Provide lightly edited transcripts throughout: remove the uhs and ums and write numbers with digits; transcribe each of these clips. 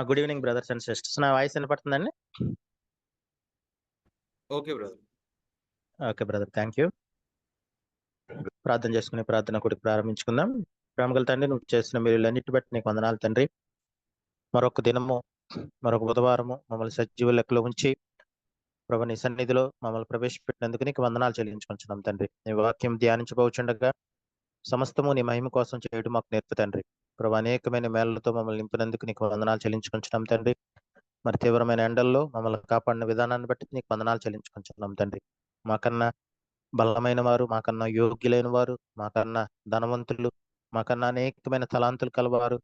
Good evening brothers and sisters. నా voice వినపడుతుందండి? Okay brother. Okay brother, thank you. ప్రార్థన చేసుకుని ప్రార్థన కొడుకు ప్రారంభించుకుందాం. ప్రేమగల తండ్రి, నువ్వు చేసిన మేలులన్నిటి బట్టి నీకు వందనాలు తండ్రి. మరొక దినము, మరొక బుధవారము మమ్మల్ని సజీవ లెక్కలో ఉంచి ప్రభు నీ సన్నిధిలో మమ్మల్ని ప్రవేశపెట్టినందుకు నీకు వందనాలు చెల్లించుకుంటున్నాం తండ్రి. నీ వాక్యం ధ్యానించబోచుండగా సమస్తము నీ మహిమ కోసం చేయడం మాకు నేర్పు తండ్రి. ప్రభు అనేకమైన మేళ్లతో మమ్మల్ని నింపినందుకు నీకు వందనాలు చెల్లించుకుంటున్నాం తండ్రి. మరి తీవ్రమైన ఎండల్లో మమ్మల్ని కాపాడిన విధానాన్ని బట్టి నీకు వందనాలు చెల్లించుకుంటున్నాం తండ్రి. మాకన్నా బలమైన వారు, మాకన్నా యోగ్యులైన వారు, మాకన్నా ధనవంతులు, మాకన్నా అనేకమైన తలాంతులు కలవారు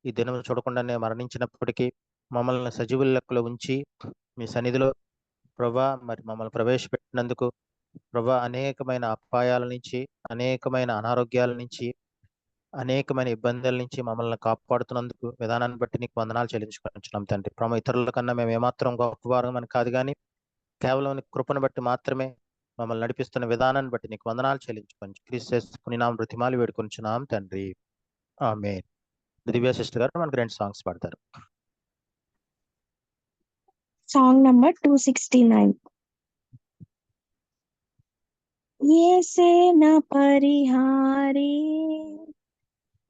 ఈ దినం చూడకుండానే మరణించినప్పటికీ మమ్మల్ని సజీవుల లెక్కలో ఉంచి మీ సన్నిధిలో ప్రభా మరి మమ్మల్ని ప్రవేశపెట్టినందుకు ప్రభా అనేకమైన అపాయాల నుంచి, అనేకమైన అనారోగ్యాల నుంచి, అనేకమైన ఇబ్బందుల నుంచి మమ్మల్ని కాపాడుతున్నందుకు విధానాన్ని బట్టి నీకు వందనాలు చెల్లించుకుంటున్నాం తండ్రి. ప్రభు ఇతరుల కన్నా మేము ఏమాత్రం గొప్పవారం అని కాదు, కానీ కేవలం నీ కృపను బట్టి మాత్రమే మమ్మల్ని నడిపిస్తున్న విధానాన్ని బట్టి నీకు వందనాలు చెల్లించుకొని క్రీస్తు నామమున బ్రతిమాలి వేడుకొంచున్నాం తండ్రి. ఆమేన్. దివ్య సిస్టర్ గారు మనకు 2 సాంగ్స్ పాడతారు. Song number 269. యేసే నా పరిహారి,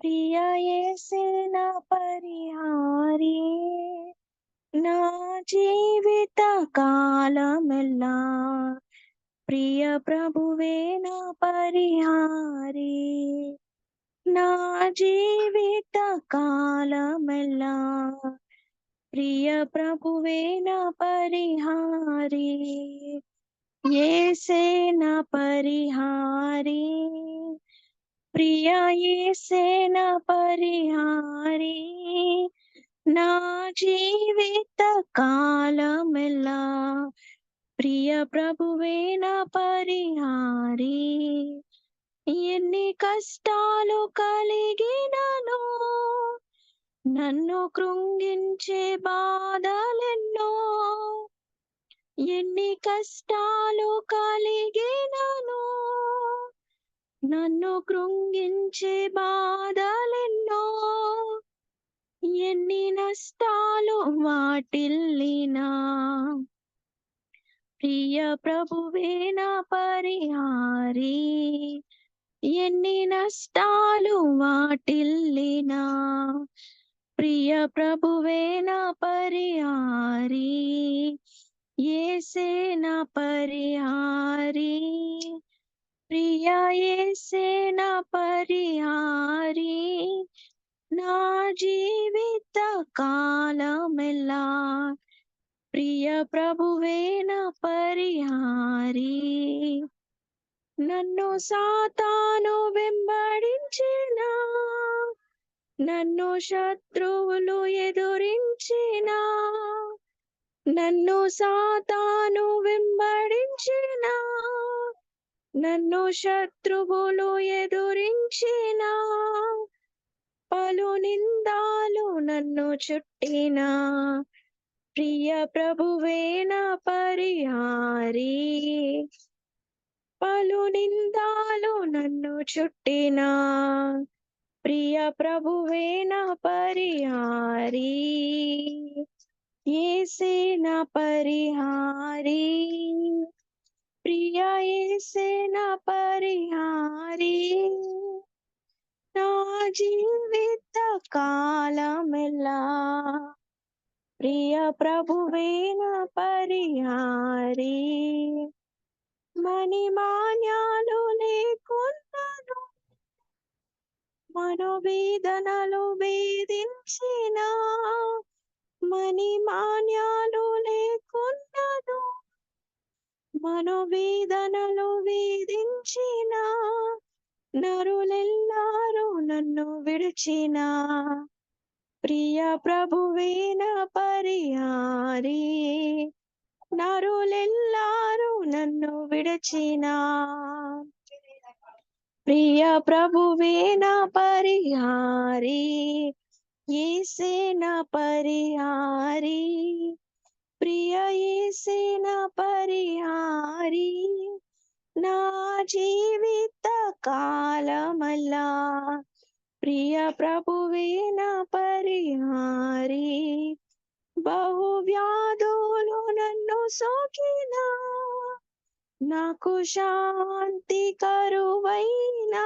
ప్రియ యేసే నా పరిహారి, నా జీవిత కాలమెల్లా ప్రియ ప్రభువే నా పరిహారి, నా జీవిత కాలమెల్లా ప్రియ ప్రభువే నా పరిహారి, యేసే నా పరిహారి, ప్రియ యేసే నా పరిహారి, నా జీవిత కాలమెల్లా ప్రియ ప్రభువే నా పరిహారి, ఎన్ని కష్టాలు కలిగినను నన్ను కృంగించే బాధలెన్నో, ఎన్ని కష్టాలు కలిగినను నన్ను కృంగించే బాధలెన్నో, ఎన్ని నష్టాలు వాటిల్లినా ప్రియ ప్రభువే నా పరిహారి, ఎన్ని నష్టాలు వాటిల్లినా ప్రియ ప్రభువే నా పరిహారి, యేసే నా పరిహారి, ప్రియ యేసే నా పరిహారి, నా జీవిత కాలమెల్లా ప్రియ ప్రభువే నా పరిహారి, నన్ను సాతాను వెంబడించిన, నన్ను శత్రువులు ఎదురించిన, నన్ను సాతాను వెంబడించిన, నన్ను శత్రువులు ఎదురించిన, పలు నిందాలు నన్ను చుట్టిన ప్రియ ప్రభువే నా పరిహారి, పలు నిందాలు నన్ను చుట్టిన ప్రియ ప్రభువే నా పరిహారి, యేసే నా పరిహారి, ప్రియ యేసే నా పరిహారి, నా జీవిత కాలమెల్లా ప్రియ ప్రభువే నా పరిహారి, మణిమాన్యాలు లేకున్నను మనోవేదనలు వేధించిన, మణిమాన్యాలు లేకున్నను మనోవేదనలు వేధించిన, నరులెల్లారు నన్ను విడిచిన ప్రియ ప్రభువే నా పరిహారి, నరులెల్లారు నన్ను విడిచిన ప్రియ ప్రభువే నా పరిహారి, యేసే నా పరిహారి, ప్రియ యేసే నా పరిహారి, నా జీవిత కాలమల్లా ప్రియ ప్రభువే నా పరిహారి. బహు వ్యాధులు నన్ను సోకినా, నాకు శాంతి కరువైనా.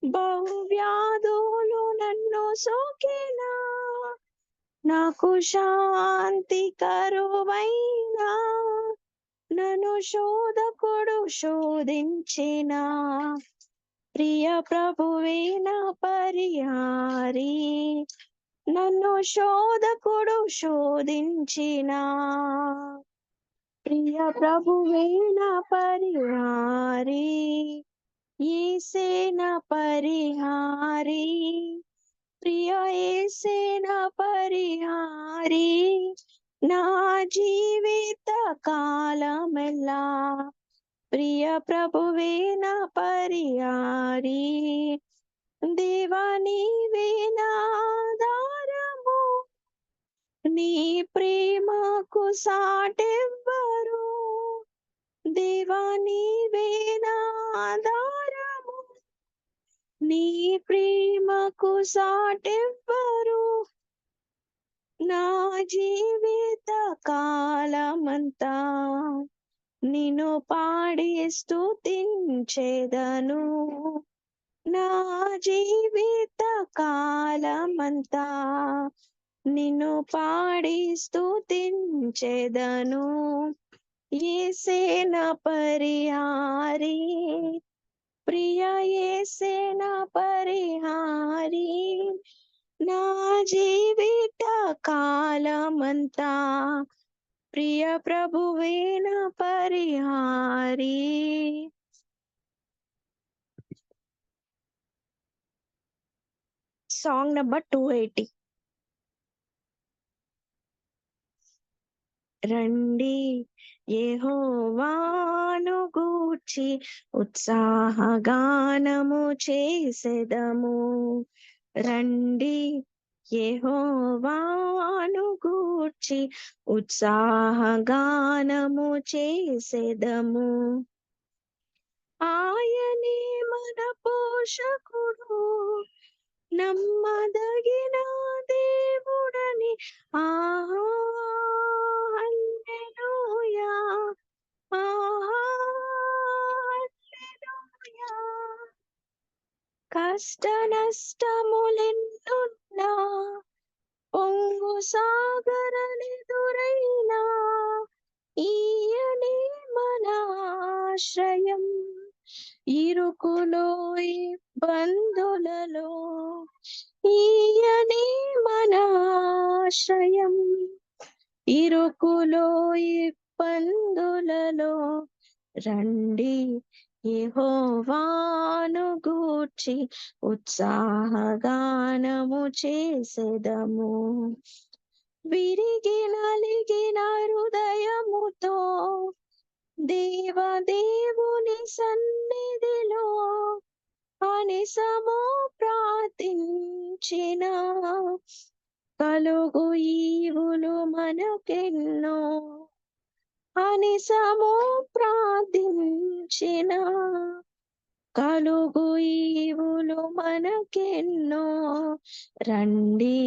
బహు వ్యాధులు నన్ను సోకినా, నాకు శాంతి కరువైనా. నన్ను శోధకుడు శోధించిన, ప్రియ ప్రభువే నా పరిహారి. నన్ను శోధకుడు శోధించిన, ప్రియ ప్రభువే నా పరిహారి. యేసే నా పరిహారి, ప్రియ యేసే నా పరిహారి. నా జీవిత కాలమెల్లా ప్రియ ప్రభువే నా పరిహారి. దేవా నీవే నా ఆధారము, నీ ప్రేమకు సాటెవ్వరు. దేవా నీవే నా ఆధారము, నీ ప్రేమకు సాటెవ్వరు. నా జీవిత కాలమంతా నిన్ను పాడి స్తుతించెదను. నా జీవిత కాలమంతా నిన్ను పాడి స్తుతించెదను. యేసే నా పరిహారి, ప్రియ యేసే నా పరిహారి. నా జీవిత కాలమంతా ప్రియ ప్రభువే నా పరిహారి. Song number 280. రండి యెహోవాను గూర్చి ఉత్సాహగానము చేసెదము. రండి యెహోవాను గూర్చి ఉత్సాహగానము చేసెదము. ఆయనే మన పోషకుడు, నమ్మదగిన దేవుడని. ఆహా హల్లెలూయా, ఆహా హల్లెలూయా. కష్ట నష్టములెన్నున్నా, పొంగు సాగరనెదురైనా, ఈయనే మన ఆశ్రయం. ఇరుకులో ఇబ్బందులలో ఈయనే మన ఆశ్రయం. ఇరుకులో ఇబ్బందులలో రండి యెహోవాను గూర్చి ఉత్సాహగానము చేసెదము. విరిగి నలిగిన హృదయముతో దేవదేవుని సన్నిధిలో అనిసము ప్రార్థించిన, కలుగు ఈవులు మనకెన్నో. అనిసము ప్రార్థించిన, కలుగు ఈవులు మనకెన్నో. రండి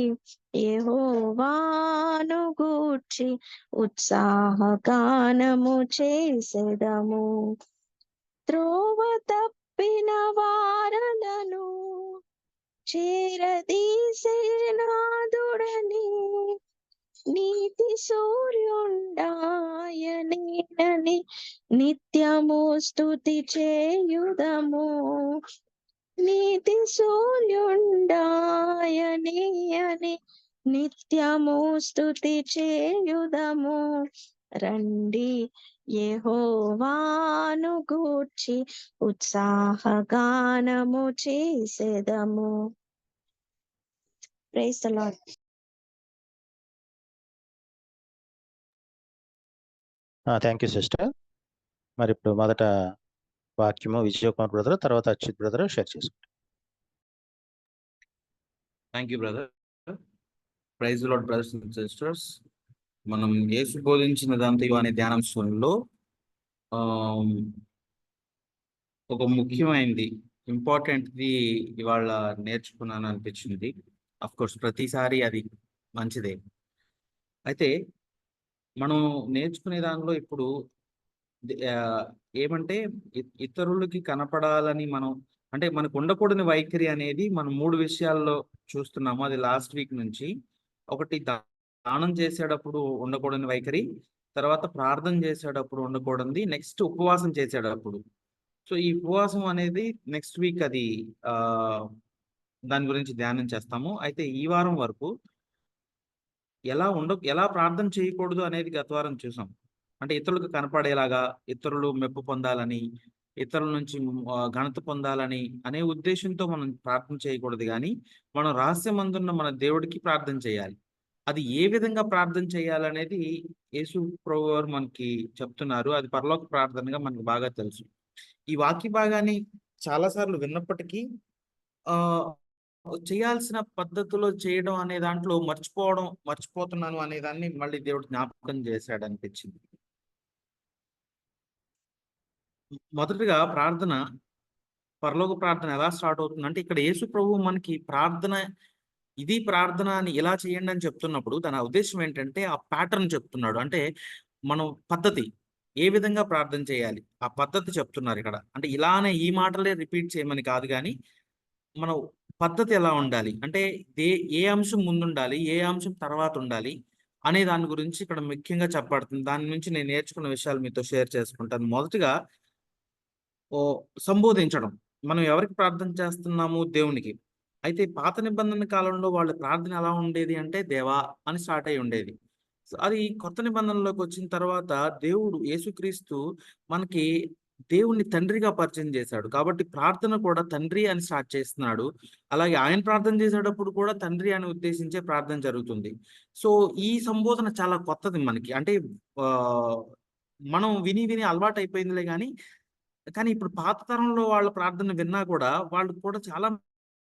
యెహోవాను గూర్చి ఉత్సాహగానము చేసెదము. త్రోవ తప్పిన వారలను చేరదీసే నాదుడని, నీతి సూర్యుండాయనేనని నిత్యము స్తుతి చేయుదము. నీతి సూర్యుండాయనే అని నిత్యము స్తుతి చేయుదము. రండి యెహోవాను గూర్చి ఉత్సాహగానము చేసెదము. Praise the lord. Thank you sister. మరి ఇప్పుడు మొదట వాక్యము విజయ్ కుమార్ బ్రదర్, తర్వాత అచ్యుత్ బ్రదర్ షేర్ చేసుకుంటారు. Thank you brother. Praise the lord brothers and sisters. మనం యేసు బోధించినదంతయు అనే ధ్యానాంశంలో ఒక ముఖ్యమైనది ఇంపార్టెంట్ది ఇవాళ నేర్చుకున్నాను అనిపించింది. అఫ్ కోర్స్ ప్రతిసారి అది మంచిదే. అయితే మనం నేర్చుకునే దానిలో ఇప్పుడు ఏమంటే ఇతరులకి కనపడాలని మనం అంటే మనకు ఉండకూడని వైఖరి అనేది మనం 3 విషయాల్లో చూస్తున్నాము. అది లాస్ట్ వీక్ నుంచి. ఒకటి దానం చేసేటప్పుడు ఉండకూడని వైఖరి, తర్వాత ప్రార్థన చేసేటప్పుడు ఉండకూడనిది, నెక్స్ట్ ఉపవాసం చేసేటప్పుడు. సో ఈ ఉపవాసం అనేది నెక్స్ట్ వీక్ అది దాని గురించి ధ్యానం చేస్తాము. అయితే ఈ వారం వరకు ఎలా ప్రార్థన చేయకూడదు అనేది గత వారం చూసాం. అంటే ఇతరులకు కనపడేలాగా, ఇతరులు మెప్పు పొందాలని, ఇతరుల నుంచి ఘనత పొందాలని అనే ఉద్దేశంతో మనం ప్రార్థన చేయకూడదు గానీ, మనం రహస్యమందున్న మన దేవుడికి ప్రార్థన చేయాలి. అది ఏ విధంగా ప్రార్థన చేయాలనేది యేసు ప్రభువారు మనకి చెప్తున్నారు. అది పరలోక ప్రార్థనగా మనకు బాగా తెలుసు. ఈ వాక్య భాగాన్ని చాలా సార్లు విన్నప్పటికీ ఆహ్, చేయాల్సిన పద్ధతిలో చేయడం అనే దాంట్లో మర్చిపోతున్నాను అనే దాన్ని మళ్ళీ దేవుడు జ్ఞాపకం చేశాడనిపించింది. మొదటగా పరలోక ప్రార్థన ఎలా స్టార్ట్ అవుతుందంటే, ఇక్కడ యేసు ప్రభువు మనకి ప్రార్థన అని ఇలా చేయండి అని చెప్తున్నప్పుడు దాని ఉద్దేశం ఏంటంటే ఆ ప్యాటర్న్ చెప్తున్నాడు. అంటే మనం పద్ధతి ఏ విధంగా ప్రార్థన చేయాలి ఆ పద్ధతి చెప్తున్నారు ఇక్కడ. అంటే ఇలానే ఈ మాటలే రిపీట్ చేయమని కాదు కానీ మన పద్ధతి ఎలా ఉండాలి అంటే ఏ అంశం ముందుండాలి, ఏ అంశం తర్వాత ఉండాలి అనే దాని గురించి ఇక్కడ ముఖ్యంగా చెప్పబడుతుంది. దాని నుంచి నేను నేర్చుకున్న విషయాలు మీతో షేర్ చేసుకుంటాను. మొదటిగా సంబోధించడం. మనం ఎవరికి ప్రార్థన చేస్తున్నాము? దేవునికి. అయితే పాత నిబంధన కాలంలో వాళ్ళ ప్రార్థన ఎలా ఉండేది అంటే దేవా అని స్టార్ట్ అయ్యి ఉండేది. అది కొత్త నిబంధనలోకి వచ్చిన తర్వాత దేవుడు యేసుక్రీస్తు మనకి దేవుణ్ణి తండ్రిగా పరిచయం చేశాడు. కాబట్టి ప్రార్థన కూడా తండ్రి అని స్టార్ట్ చేస్తున్నాడు. అలాగే ఆయన ప్రార్థన చేసేటప్పుడు కూడా తండ్రి అని ఉద్దేశించే ప్రార్థన జరుగుతుంది. సో ఈ సంబోధన చాలా కొత్తది మనకి. అంటే మనం విని అలవాటు అయిపోయిందిలే కానీ ఇప్పుడు పాత తరంలో వాళ్ళ ప్రార్థన విన్నా కూడా వాళ్ళు కూడా చాలా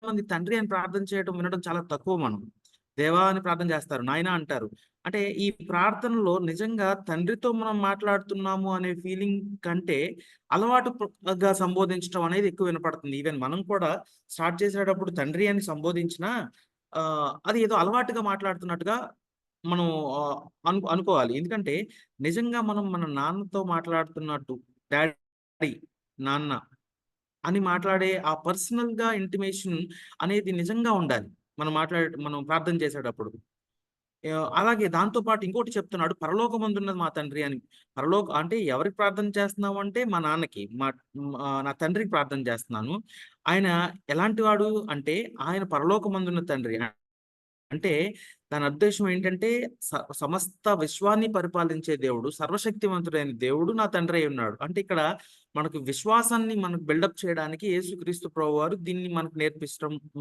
మంది తండ్రి అని ప్రార్థన చేయడం వినడం చాలా తక్కువ. మనం దేవా అని ప్రార్థన చేస్తారు, నాయన అంటారు. అంటే ఈ ప్రార్థనలో నిజంగా తండ్రితో మనం మాట్లాడుతున్నాము అనే ఫీలింగ్ కంటే అలవాటుగా సంబోధించడం అనేది ఎక్కువ వినపడుతుంది. ఈవెన్ మనం కూడా స్టార్ట్ చేసేటప్పుడు తండ్రి అని సంబోధించినా అది ఏదో అలవాటుగా మాట్లాడుతున్నట్టుగా మనం అనుకోవాలి. ఎందుకంటే నిజంగా మనం మన నాన్నతో మాట్లాడుతున్నట్టు డాడీ, నాన్న అని మాట్లాడే ఆ పర్సనల్‌గా ఇంటిమేషన్ అనేది నిజంగా ఉండాలి. మనం ప్రార్థన చేసేటప్పుడు. అలాగే దాంతో పాటు ఇంకోటి చెప్తున్నాడు, పరలోకమందున్నది మా తండ్రి అని. అంటే ఎవరికి ప్రార్థన చేస్తున్నావు అంటే మా నాన్నకి, నా తండ్రికి ప్రార్థన చేస్తున్నాను. ఆయన ఎలాంటి వాడు అంటే ఆయన పరలోకమందున్న తండ్రి. అంటే దాని ఉద్దేశం ఏంటంటే సమస్త విశ్వాన్ని పరిపాలించే దేవుడు, సర్వశక్తివంతుడైన దేవుడు నా తండ్రి అయి ఉన్నాడు. అంటే ఇక్కడ మనకు విశ్వాసాన్ని మనకు బిల్డప్ చేయడానికి యేసుక్రీస్తు ప్రభువారు దీన్ని మనకు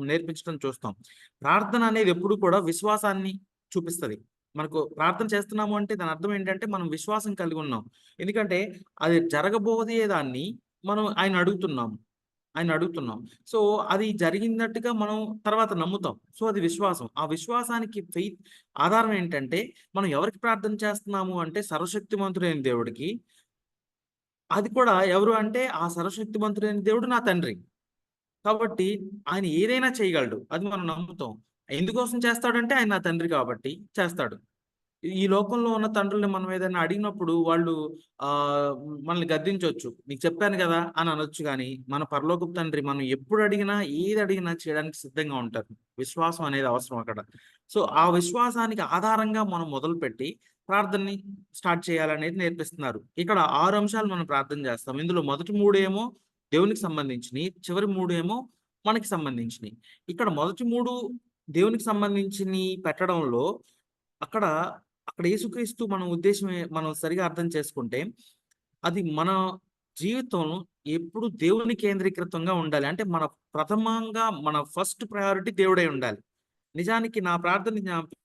నేర్పించడం చూస్తాం. ప్రార్థన అనేది ఎప్పుడు కూడా విశ్వాసాన్ని చూపిస్తది. మనకు ప్రార్థన చేస్తున్నాము అంటే దాని అర్థం ఏంటంటే మనం విశ్వాసం కలిగి ఉన్నాం. ఎందుకంటే అది జరగబోయే దాన్ని మనం ఆయన అడుగుతున్నాం. సో అది జరిగినట్టుగా మనం తర్వాత నమ్ముతాం. సో అది విశ్వాసం. ఆ విశ్వాసానికి ఫెయిత్ ఆధారం ఏంటంటే మనం ఎవరికి ప్రార్థన చేస్తున్నాము అంటే సర్వశక్తిమంతుడైన దేవుడికి. అది కూడా ఎవరు అంటే ఆ సర్వశక్తిమంతుడైన దేవుడు నా తండ్రి. కాబట్టి ఆయన ఏదైనా చేయగలడు. అది మనం నమ్ముతాం. ఎందుకోసం చేస్తాడంటే ఆయన నా తండ్రి కాబట్టి చేస్తాడు. ఈ లోకంలో ఉన్న తండ్రుల్ని మనం ఏదైనా అడిగినప్పుడు వాళ్ళు మనల్ని గద్దించొచ్చు. నీకు చెప్పాను కదా అని అనొచ్చు గానీ, మన పరలోకపు తండ్రి మనం ఎప్పుడు అడిగినా, ఏది అడిగినా చేయడానికి సిద్ధంగా ఉంటారు. విశ్వాసం అనేది అవసరం అక్కడ. సో ఆ విశ్వాసానికి ఆధారంగా మనం మొదలుపెట్టి ప్రార్థనని స్టార్ట్ చేయాలనేది నేర్పిస్తున్నారు. ఇక్కడ 6 అంశాలు మనం ప్రార్థన చేస్తాం. ఇందులో మొదటి 3 ఏమో దేవునికి సంబంధించినయి, చివరి 3 ఏమో మనకి సంబంధించినయి. ఇక్కడ మొదటి 3 దేవునికి సంబంధించినయి పెట్టడంలో అక్కడ యేసుక్రీస్తు మన ఉద్దేశం మనం సరిగా అర్థం చేసుకుంటే అది మన జీవితం ఎప్పుడు దేవుని కేంద్రీకృతంగా ఉండాలి. అంటే ప్రథమంగా మన ఫస్ట్ ప్రయారిటీ దేవుడై ఉండాలి. నిజానికి నా ప్రార్థన జ్ఞాపకం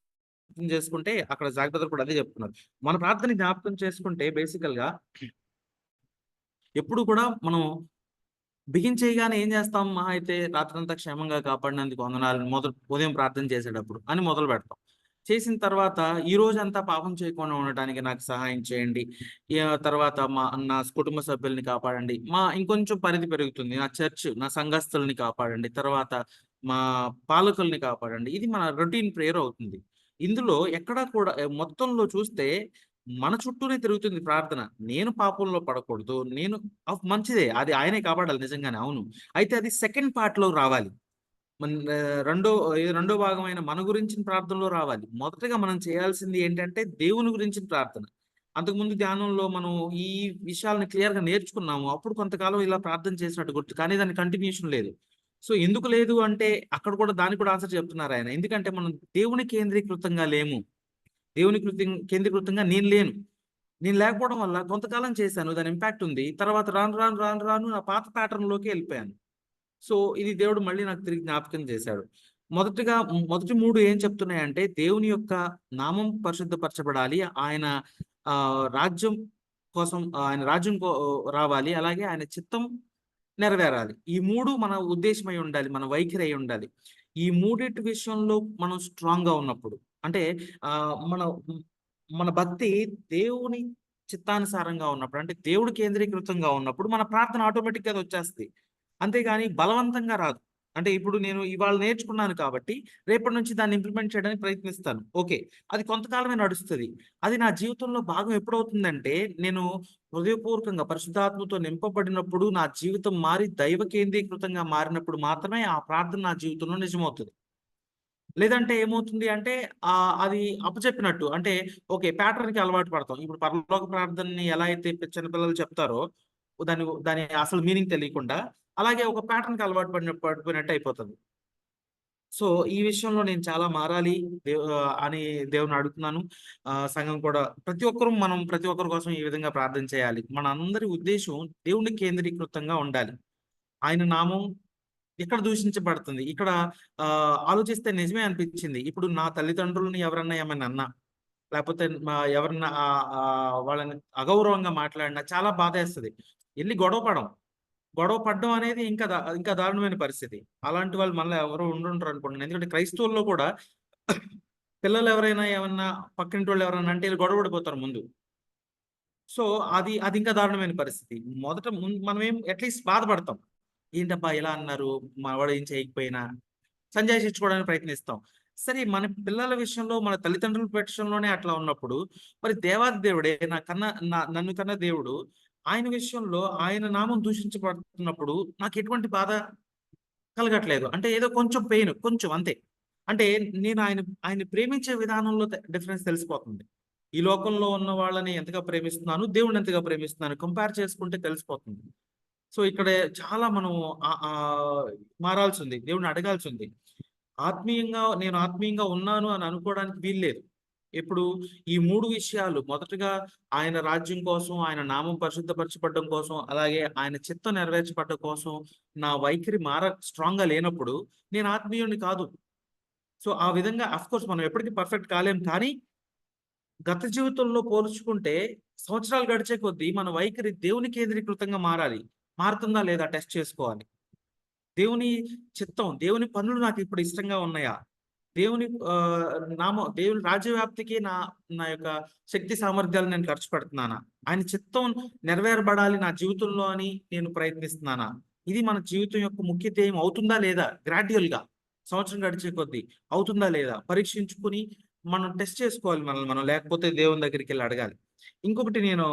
చేసుకుంటే అక్కడ జాగ్రత్తలు కూడా అదే చెప్తున్నారు. మన ప్రార్థన జ్ఞాపకం చేసుకుంటే బేసికల్‌గా ఎప్పుడు కూడా మనం బిగించేయగానే ఏం చేస్తాం? అయితే రాత్రంతా క్షేమంగా కాపాడినందుకు వందనాలు ఉదయం ప్రార్థన చేసేటప్పుడు అని మొదలు పెడతాం. చేసిన తర్వాత ఈ రోజంతా పాపం చేయకుండా ఉండటానికి నాకు సహాయం చేయండి. తర్వాత నా కుటుంబ సభ్యుల్ని కాపాడండి. ఇంకొంచెం పరిధి పెరుగుతుంది. నా చర్చ్, నా సంఘస్థుల్ని కాపాడండి. తర్వాత మా పాలకుల్ని కాపాడండి. ఇది మన రొటీన్ ప్రేయర్ అవుతుంది. ఇందులో ఎక్కడా కూడా మొత్తంలో చూస్తే మన చుట్టూనే తిరుగుతుంది ప్రార్థన. నేను పాపంలో పడకూడదు. మంచిదే. అది ఆయనే కాపాడాలి నిజంగానే. అవును. అయితే అది సెకండ్ పార్ట్‌లో రావాలి. రెండో భాగమైన మన గురించిన ప్రార్థనలో రావాలి. మొదటగా మనం చేయాల్సింది ఏంటంటే దేవుని గురించిన ప్రార్థన. అంతకుముందు ధ్యానంలో మనం ఈ విషయాలను క్లియర్‌గా నేర్చుకున్నాము. అప్పుడు కొంతకాలం ఇలా ప్రార్థన చేసినట్టు గుర్తు. కానీ దాని కంటిన్యూషన్ లేదు. సో, ఎందుకు లేదు అంటే అక్కడ కూడా దానికి కూడా ఆన్సర్ చెప్తున్నారాయన. ఎందుకంటే మనం దేవుని కేంద్రీకృతంగా లేము. దేవుని కేంద్రీకృతంగా నేను లేను. నేను లేకపోవడం వల్ల కొంతకాలం చేశాను. దాని ఇంపాక్ట్ ఉంది. తర్వాత రాను నా పాత ప్యాటర్న్‌లోకి వెళ్ళిపోయాను. సో, ఇది దేవుడు మళ్ళీ నాకు తిరిగి జ్ఞాపకం చేశాడు. మొదటి 3 ఏం చెప్తున్నాయంటే దేవుని యొక్క నామం పరిశుద్ధపరచబడాలి. ఆయన రాజ్యం కోసం ఆయన రాజ్యం రావాలి. అలాగే ఆయన చిత్తం నెరవేరాలి. ఈ 3 మన ఉద్దేశమై ఉండాలి. మన వైఖరి అయి ఉండాలి. ఈ మూడిటి విషయంలో మనం స్ట్రాంగ్‌గా ఉన్నప్పుడు అంటే మన భక్తి దేవుని చిత్తానుసారంగా ఉన్నప్పుడు అంటే దేవుడు కేంద్రీకృతంగా ఉన్నప్పుడు మన ప్రార్థన ఆటోమేటిక్‌గా అది వచ్చేస్తది. అంతేగాని బలవంతంగా రాదు. అంటే ఇప్పుడు నేను ఇవాళ నేర్చుకున్నాను కాబట్టి రేపటి నుంచి దాన్ని ఇంప్లిమెంట్ చేయడానికి ప్రయత్నిస్తాను. ఓకే. అది కొంతకాలమే నడుస్తది. అది నా జీవితంలో భాగం ఎప్పుడవుతుందంటే నేను హృదయపూర్వకంగా పరిశుద్ధాత్మతో నింపబడినప్పుడు, నా జీవితం మారి దైవ కేంద్రీకృతంగా మారినప్పుడు మాత్రమే ఆ ప్రార్థన నా జీవితంలో నిజమవుతది. లేదంటే ఏమవుతుంది అంటే అది అప్పచెప్పినట్టు అంటే ఓకే. ప్యాటర్న్‌కి అలవాటు పడతాం. ఇప్పుడు పరలోక ప్రార్థనని ఎలా అయితే చిన్నపిల్లలు చెప్తారో దాని అసలు మీనింగ్ తెలియకుండా అలాగే ఒక ప్యాటర్న్‌కి అలవాటు పడిపోయినట్టు అయిపోతది. సో, ఈ విషయంలో నేను చాలా మారాలి అని దేవుడిని అడుగుతున్నాను. సంఘం కూడా ప్రతి ఒక్కరి కోసం ఈ విధంగా ప్రార్థన చేయాలి. మనందరి ఉద్దేశ్యం దేవుని కేంద్రీకృతంగా ఉండాలి. ఆయన నామం ఇక్కడ దూషించబడుతుంది. ఇక్కడ ఆలోచిస్తే నిజమే అనిపించింది. ఇప్పుడు నా తల్లిదండ్రులని ఎవరన్నా ఏమన్నా అన్నా, లేకపోతే ఎవరన్నా వాళ్ళని అగౌరవంగా మాట్లాడినా చాలా బాధేస్తది. ఎళ్లి గొడవ పడడం అనేది ఇంకా దారుణమైన పరిస్థితి. అలాంటి వాళ్ళు మనలో ఎవరు ఉండుండరు అనుకుంటున్నాను. ఎందుకంటే క్రైస్తవుల్లో కూడా పిల్లలు ఎవరైనా ఏమన్నా పక్కింటోళ్ళు ఎవరన్నా అంటే ఈళ్ళు గొడవ పడిపోతారు ముందు. సో, అది ఇంకా దారుణమైన పరిస్థితి. మొదట మనమేం అట్‌లీస్ట్ బాధపడతాం. ఏంటబ్బా! ఇలా అన్నారు. మనవాడు ఏం చేయకపోయినా సంజాయిషించుకోవడానికి ప్రయత్నిస్తాం. సరే మన పిల్లల విషయంలో, మన తల్లిదండ్రుల విషయంలోనే అట్లా ఉన్నప్పుడు, మరి దేవాది దేవుడే నన్ను కన్న దేవుడు, ఆయన విషయంలో ఆయన నామం దూషించబడుతున్నప్పుడు నాకు ఎటువంటి బాధ కలగట్లేదు. అంటే ఏదో కొంచెం పెయిన్ కొంచెం అంతే. అంటే నేను ఆయన్ని ప్రేమించే విధానంలో డిఫరెన్స్ తెలిసిపోతుంది. ఈ లోకంలో ఉన్న వాళ్ళని ఎంతగా ప్రేమిస్తున్నాను, దేవుడిని ఎంతగా ప్రేమిస్తున్నాను కంపేర్ చేసుకుంటే తెలిసిపోతుంది. సో, ఇక్కడ చాలా మనం మారాల్సింది. దేవుడిని అడగాల్సింది. నేను ఆత్మీయంగా ఉన్నాను అని అనుకోవడానికి వీల్లేదు. ఇప్పుడు ఈ 3 విషయాలు మొదటగా ఆయన రాజ్యం కోసం, ఆయన నామం పరిశుద్ధపరచబడడం కోసం, అలాగే ఆయన చిత్తం నెరవేర్చబడడం కోసం నా వైఖరి స్ట్రాంగ్‌గా లేనప్పుడు నేను ఆత్మీయుడిని కాదు. సో, ఆ విధంగా ఆఫ్‌కోర్స్ మనం ఎప్పటికీ పర్ఫెక్ట్ కాలేం. కానీ గత జీవితంలో పోల్చుకుంటే సంవత్సరాలు గడిచే కొద్దీ మన వైఖరి దేవుని కేంద్రీకృతంగా మారాలి. మారుతుందా లేదా టెస్ట్ చేసుకోవాలి. దేవుని చిత్తం, దేవుని పనులు నాకిప్పుడు ఇష్టంగా ఉన్నాయా? దేవుని రాజ్య వ్యాప్తికి నా యొక్క శక్తి సామర్థ్యాలు నేను ఖర్చు పెడుతున్నానా? ఆయన చిత్తం నెరవేరబడాలి నా జీవితంలో అని నేను ప్రయత్నిస్తున్నానా? ఇది మన జీవితం యొక్క ముఖ్య ధ్యేయం అవుతుందా లేదా? గ్రాడ్యుయల్‌గా సంవత్సరం గడిచే కొద్దీ అవుతుందా లేదా? పరీక్షించుకొని మనం టెస్ట్ చేసుకోవాలి మనల్ని మనం. లేకపోతే దేవుని దగ్గరికెళ్లి అడగాలి. ఇంకొకటి నేను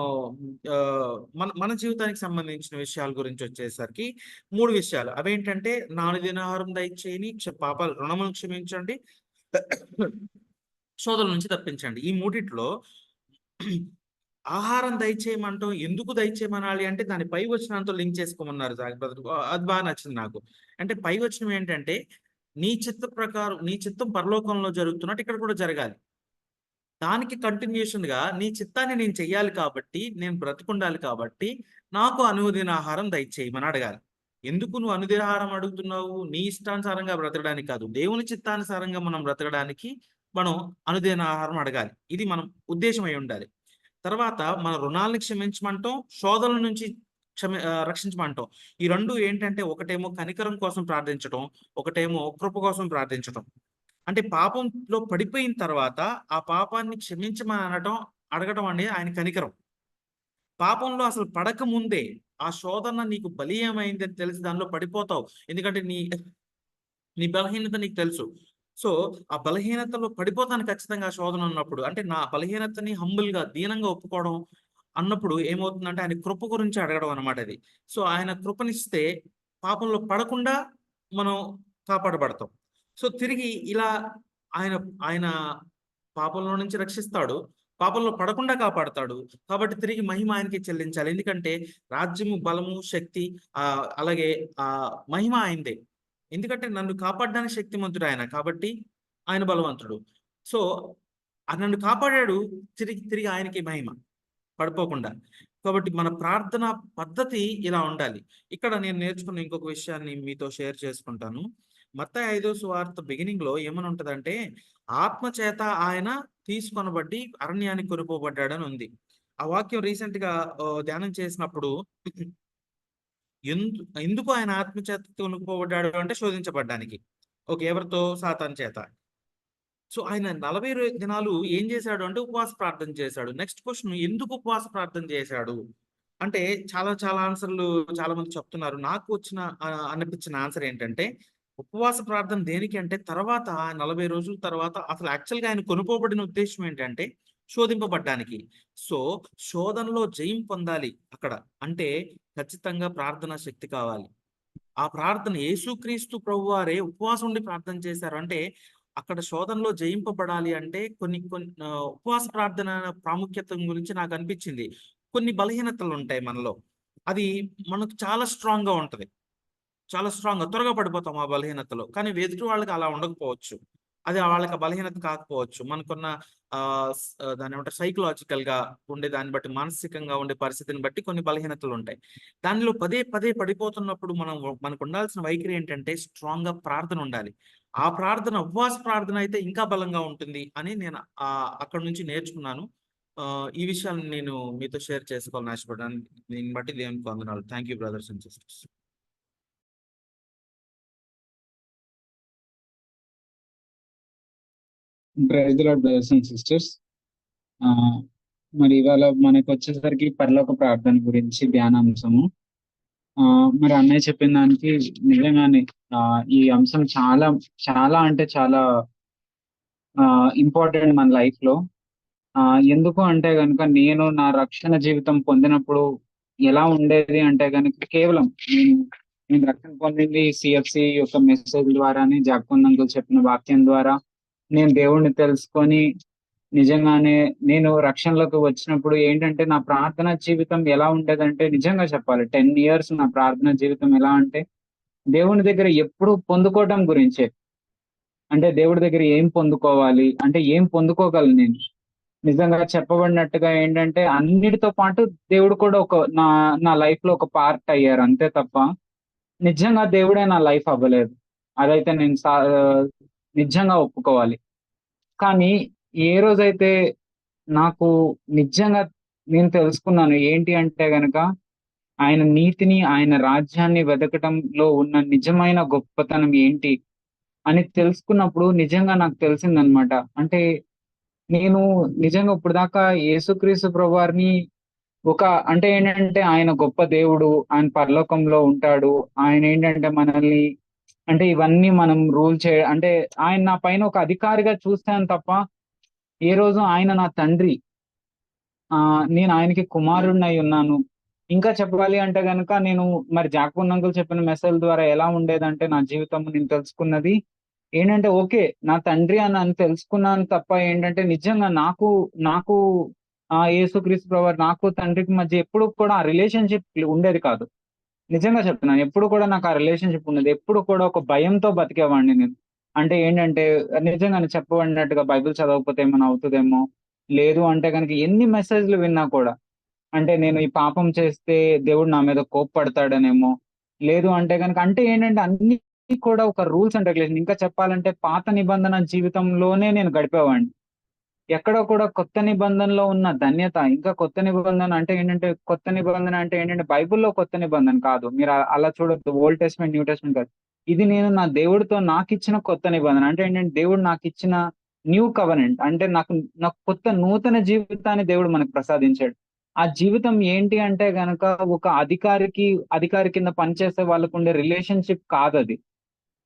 మన జీవితానికి సంబంధించిన విషయాల గురించి వచ్చేసరికి 3 విషయాలు. అవేంటంటే నా అనుదినాహారం దయచేయని, రుణములను క్షమించండి, శోధనల నుంచి తప్పించండి. ఈ మూడిట్లో ఆహారం దయచేయమంటాం ఎందుకు దయచేయమనాలి అంటే దాని పై వచనంతో లింక్ చేసుకోమన్నారు బ్రదర్. అది బాగా నచ్చింది నాకు. అంటే పై వచనం ఏంటంటే నీ చిత్తం పరలోకంలో జరుగుతున్నట్టు ఇక్కడ కూడా జరగాలి. దానికి కంటిన్యూషన్‌గా నీ చిత్తాన్ని నేను చెయ్యాలి కాబట్టి, నేను బ్రతికుండాలి కాబట్టి, నాకు అనుదిన ఆహారం దయచేయమని అడగాలి. ఎందుకు నువ్వు అనుదిన ఆహారం అడుగుతున్నావు? నీ ఇష్టానుసారంగా బ్రతకడానికి కాదు. దేవుని చిత్తానుసారంగా మనం బ్రతకడానికి మనం అనుదిన ఆహారం అడగాలి. ఇది మనం ఉద్దేశం అయి ఉండాలి. తర్వాత మన రుణాలను క్షమించమంటాం, శోధనల నుంచి రక్షించమంటాం. ఈ 2 ఏంటంటే ఒకటేమో కనికరం కోసం ప్రార్థించటం, ఒకటేమో కృప కోసం ప్రార్థించటం. అంటే పాపంలో పడిపోయిన తర్వాత ఆ పాపాన్ని క్షమించమని అడగడం అనేది ఆయన కనికరం. పాపంలో అసలు పడక ముందే ఆ శోధన నీకు బలీయమైంది అని తెలిసి దానిలో పడిపోతావు. ఎందుకంటే నీ బలహీనత నీకు తెలుసు. సో, ఆ బలహీనతలో పడిపోతాను ఖచ్చితంగా ఆ శోధన ఉన్నప్పుడు. అంటే నా బలహీనతని హంబుల్‌గా, దీనంగా ఒప్పుకోవడం అన్నప్పుడు ఏమవుతుందంటే ఆయన కృప గురించి అడగడం అన్నమాట అది. సో, ఆయన కృపనిస్తే పాపంలో పడకుండా మనం కాపాడబడతాం. సో, తిరిగి ఇలా ఆయన ఆయన పాపంలో నుంచి రక్షిస్తాడు. పాపంలో పడకుండా కాపాడతాడు. కాబట్టి తిరిగి మహిమ ఆయనకే చెల్లించాలి. ఎందుకంటే రాజ్యము, బలము, శక్తి అలాగే మహిమ ఆయనదే. ఎందుకంటే నన్ను కాపాడడానికి శక్తిమంతుడు ఆయన. కాబట్టి ఆయన బలవంతుడు. సో, నన్ను కాపాడాడు. తిరిగి తిరిగి ఆయనకే మహిమ పడిపోకుండా. కాబట్టి మన ప్రార్థన పద్ధతి ఇలా ఉండాలి. ఇక్కడ నేను నేర్చుకున్న ఇంకొక విషయాన్ని మీతో షేర్ చేసుకుంటాను. మత్తయి 5వ సువార్త బిగినింగ్‌లో ఏమని ఉంటదంటే, ఆత్మ చేత ఆయన తీసుకొనబడి అరణ్యానికి కొనిపోబడ్డాడని ఉంది. ఆ వాక్యం రీసెంట్‌గా ధ్యానం చేసినప్పుడు ఎందుకు ఆయన ఆత్మ చేత కొనుక్కుపోబడ్డాడు అంటే శోధించబడ్డానికి. ఓకే. ఎవరితో? సాతాను చేత. సో, ఆయన 40 దినాలు ఏం చేశాడు అంటే ఉపవాస ప్రార్థన చేశాడు. నెక్స్ట్ క్వెషన్, ఎందుకు ఉపవాస ప్రార్థన చేశాడు? అంటే చాలా చాలా ఆన్సర్‌లు చాలా మంది చెప్తున్నారు. నాకు వచ్చిన అనిపించిన ఆన్సర్ ఏంటంటే, ఉపవాస ప్రార్థన దేనికి అంటే తర్వాత 40 రోజుల తర్వాత అసలు యాక్చువల్‌గా ఆయన కొనుక్కోబడిన ఉద్దేశ్యం ఏంటంటే శోధింపబడ్డానికి. సో, శోధనలో జయం పొందాలి అక్కడ. అంటే ఖచ్చితంగా ప్రార్థనా శక్తి కావాలి. ఆ ప్రార్థన యేసుక్రీస్తు ప్రభువారే ఉపవాసం ఉండి ప్రార్థన చేశారు. అంటే అక్కడ శోధనలో జయింపబడాలి అంటే కొన్ని కొన్ని ఉపవాస ప్రార్థన ప్రాముఖ్యత గురించి నాకు అనిపించింది. కొన్ని బలహీనతలు ఉంటాయి మనలో. అది మనకు చాలా స్ట్రాంగ్‌గా ఉంటది. చాలా స్ట్రాంగ్‌గా త్వరగా పడిపోతాం ఆ బలహీనతలో. కానీ ఎదుటి వాళ్ళకి అలా ఉండకపోవచ్చు. అది వాళ్ళకి ఆ బలహీనత కాకపోవచ్చు. మనకున్న దాన్నేమంటారు, సైకలాజికల్‌గా ఉండే దాన్ని బట్టి, మానసికంగా ఉండే పరిస్థితిని బట్టి కొన్ని బలహీనతలుంటాయి. దానిలో పదే పదే పడిపోతున్నప్పుడు మనకుండాల్సిన వైఖరి ఏంటంటే స్ట్రాంగ్‌గా ప్రార్థన ఉండాలి. ఆ ప్రార్థన ఉపవాస ప్రార్థన అయితే ఇంకా బలంగా ఉంటుంది అని నేను అక్కడి నుంచి నేర్చుకున్నాను. ఈ విషయాన్ని నేను మీతో షేర్ చేసుకోవాలని ఆశపడ్డాను. దీన్ని బట్టి దేవునికి వందనాలు. Thank you brothers and sisters. Praise the lord brothers and sisters. మరి ఇవాళ మనకు వచ్చేసరికి పరలోక ప్రార్థన గురించి ధ్యానాంశము. మరి అన్నయ్య చెప్పిన దానికి నిజంగానే ఈ అంశం చాలా చాలా అంటే చాలా ఇంపార్టెంట్ మన లైఫ్ లో. ఎందుకు అంటే గనుక నేను నా రక్షణ జీవితం పొందినప్పుడు ఎలా ఉండేది అంటే గనుక కేవలం నేను రక్షణ పొందింది సిఎఫ్సి యొక్క మెసేజ్ ద్వారానే, జాక్పన్ అంకుల్ చెప్పిన వాక్యం ద్వారా నేను దేవుణ్ణి తెలుసుకొని నిజంగానే నేను రక్షణలోకి వచ్చినప్పుడు ఏంటంటే నా ప్రార్థన జీవితం ఎలా ఉండేదంటే, నిజంగా చెప్పాలి 10 years నా ప్రార్థన జీవితం ఎలా అంటే దేవుని దగ్గర ఎప్పుడు పొందుకోవడం గురించే. అంటే దేవుడి దగ్గర ఏం పొందుకోవాలి అంటే ఏం పొందుకోగలను నేను. నిజంగా చెప్పబడినట్టుగా ఏంటంటే అన్నిటితో పాటు దేవుడు కూడా నా నా లైఫ్ లో ఒక పార్ట్ అయ్యారు అంతే తప్ప నిజంగా దేవుడే నా లైఫ్ అవ్వలేదు. అదైతే నేను నిజంగా ఒప్పుకోవాలి. కానీ ఏ రోజైతే నాకు నిజంగా నేను తెలుసుకున్నాను ఏంటి అంటే గనక ఆయన నీతిని, ఆయన రాజ్యాన్ని వెతకటంలో ఉన్న నిజమైన గొప్పతనం ఏంటి అని తెలుసుకున్నప్పుడు నిజంగా నాకు తెలిసిందనమాట. అంటే నేను నిజంగా ఇప్పటిదాకా యేసుక్రీస్తు ప్రభువారిని అంటే ఏంటంటే ఆయన గొప్ప దేవుడు, ఆయన పరలోకంలో ఉంటాడు. ఆయన ఏంటంటే మనల్ని అంటే ఇవన్నీ మనం అంటే ఆయన నా పైన ఒక అధికారిగా చూస్తాను తప్ప ఏ రోజు ఆయన నా తండ్రి, నేను ఆయనకి కుమారుడినై ఉన్నాను. ఇంకా చెప్పాలి అంటే గనుక నేను మరి జాక్పన్ అంకుల్ చెప్పిన మెసేజ్ ద్వారా ఎలా ఉండేదంటే నా జీవితం నేను తెలుసుకున్నది ఏంటంటే ఓకే నా తండ్రి అని తెలుసుకున్నాను తప్ప ఏంటంటే నిజంగా నాకు యేసుక్రీస్తు ప్రభువారు నాకు తండ్రికి మధ్య ఎప్పుడు కూడా ఆ రిలేషన్షిప్ ఉండేది కాదు. నిజంగా చెప్తున్నాను. ఎప్పుడు కూడా నాకు ఆ రిలేషన్షిప్ ఉన్నది. ఎప్పుడు కూడా ఒక భయంతో బతికేవాడిని నేను. అంటే ఏంటంటే నిజంగానే చెప్పబడినట్టుగా బైబిల్ చదవకపోతే ఏమైనా అవుతుందేమో, లేదు అంటే గనుక ఎన్ని మెసేజ్‌లు విన్నా కూడా అంటే నేను ఈ పాపం చేస్తే దేవుడు నా మీద కోప్పడతాడనేమో, లేదు అంటే గనుక అంటే ఏంటంటే అన్నీ కూడా ఒక రూల్స్ అండ్ రెగ్యులేషన్. ఇంకా చెప్పాలంటే పాత నిబంధన జీవితంలోనే నేను గడిపేవాడిని. ఎక్కడో కూడా కొత్త నిబంధనలో ఉన్న ధన్యత, ఇంకా కొత్త నిబంధన అంటే ఏంటంటే, కొత్త నిబంధన అంటే ఏంటంటే బైబిల్‌లో కొత్త నిబంధన కాదు. మీరు అలా చూడొద్దు. ఓల్డ్ టెస్ట్‌మెంట్, న్యూ టెస్ట్‌మెంట్ కాదు. ఇది నేను నా దేవుడితో నాకు ఇచ్చిన కొత్త నిబంధన. అంటే ఏంటంటే దేవుడు నాకు ఇచ్చిన న్యూ కవెనెంట్. అంటే నాకు కొత్త నూతన జీవితాన్ని దేవుడు మనకు ప్రసాదించాడు. ఆ జీవితం ఏంటి అంటే గనక ఒక అధికారి కింద పనిచేసే వాళ్ళకు ఉండే రిలేషన్షిప్ కాదది.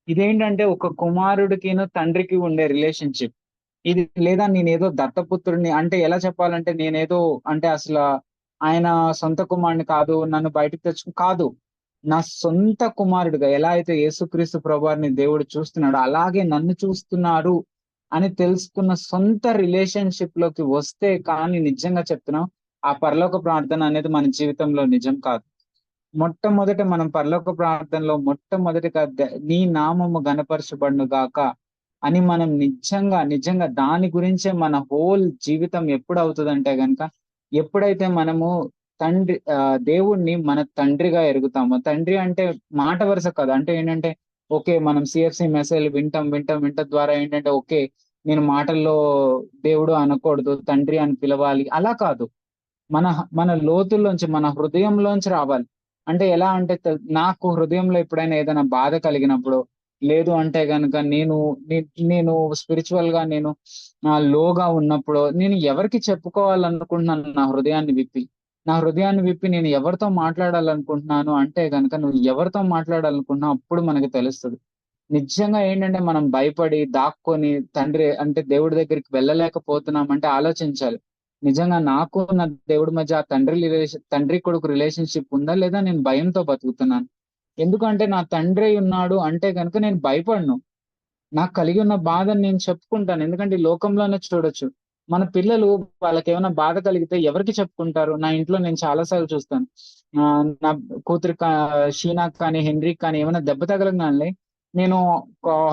ఇదేంటంటే ఒక కుమారుడికిను తండ్రికి ఉండే రిలేషన్షిప్. ఇది లేదా నేనేదో దత్తపుత్రుడిని, అంటే ఎలా చెప్పాలంటే నేనేదో అంటే అసలు ఆయన సొంత కుమారుడిని కాదు, నన్ను బయటకు కాదు. నా సొంత కుమారుడిగా ఎలా అయితే యేసుక్రీస్తు ప్రభువారిని దేవుడు చూస్తున్నాడో అలాగే నన్ను చూస్తున్నారు అని తెలుసుకున్న సొంత రిలేషన్షిప్ లోకి వస్తే కానీ నిజంగా చెప్తున్నాం, ఆ పరలోక ప్రార్థన అనేది మన జీవితంలో నిజం కాదు. మొట్టమొదట మనం పరలోక ప్రార్థనలో మొట్టమొదటిగా నీ నామము గణపరచబడును గాక అని మనం నిజంగా దాని గురించే మన హోల్ జీవితం ఎప్పుడు అవుతుందంటే గనక ఎప్పుడైతే మనము దేవుణ్ణి మన తండ్రిగా ఎరుగుతామో. తండ్రి అంటే మాట వరుస కాదు. అంటే ఏంటంటే ఓకే, మనం సిఎఫ్సి మెసేజ్ వింటాం ద్వారా ఏంటంటే ఓకే, నేను మాటల్లో దేవుడు అనకూడదు, తండ్రి అని పిలవాలి, అలా కాదు. మన లోతుల్లోంచి, మన హృదయంలోంచి రావాలి. అంటే ఎలా అంటే నాకు హృదయంలో ఎప్పుడైనా ఏదైనా బాధ కలిగినప్పుడు, లేదు అంటే గనుక నేను స్పిరిచువల్ గా నేను లోగా ఉన్నప్పుడు నేను ఎవరికి చెప్పుకోవాలనుకుంటున్నాను నా హృదయాన్ని విప్పి నేను ఎవరితో మాట్లాడాలనుకుంటున్నాను అంటే గనక నువ్వు ఎవరితో మాట్లాడాలనుకుంటున్నావు అప్పుడు మనకి తెలుస్తుంది. నిజంగా ఏంటంటే మనం భయపడి దాక్కొని తండ్రి అంటే దేవుడి దగ్గరికి వెళ్ళలేకపోతున్నాం అంటే ఆలోచించాలి. నిజంగా నాకు నా దేవుడి మధ్య ఆ తండ్రి కొడుకు రిలేషన్షిప్ ఉందా, లేదా నేను భయంతో బతుకుతున్నాను. ఎందుకంటే నా తండ్రి ఉన్నాడు అంటే కనుక నేను భయపడను. నాకు కలిగి ఉన్న బాధను నేను చెప్పుకుంటాను. ఎందుకంటే ఈ లోకంలోనే చూడొచ్చు, మన పిల్లలు వాళ్ళకి ఏమైనా బాధ కలిగితే ఎవరికి చెప్పుకుంటారు? నా ఇంట్లో నేను చాలా సార్లు చూస్తాను. నా కూతురు షీనాక్ కానీ హెన్రీక్ కానీ ఏమైనా దెబ్బ తగలగానే నేను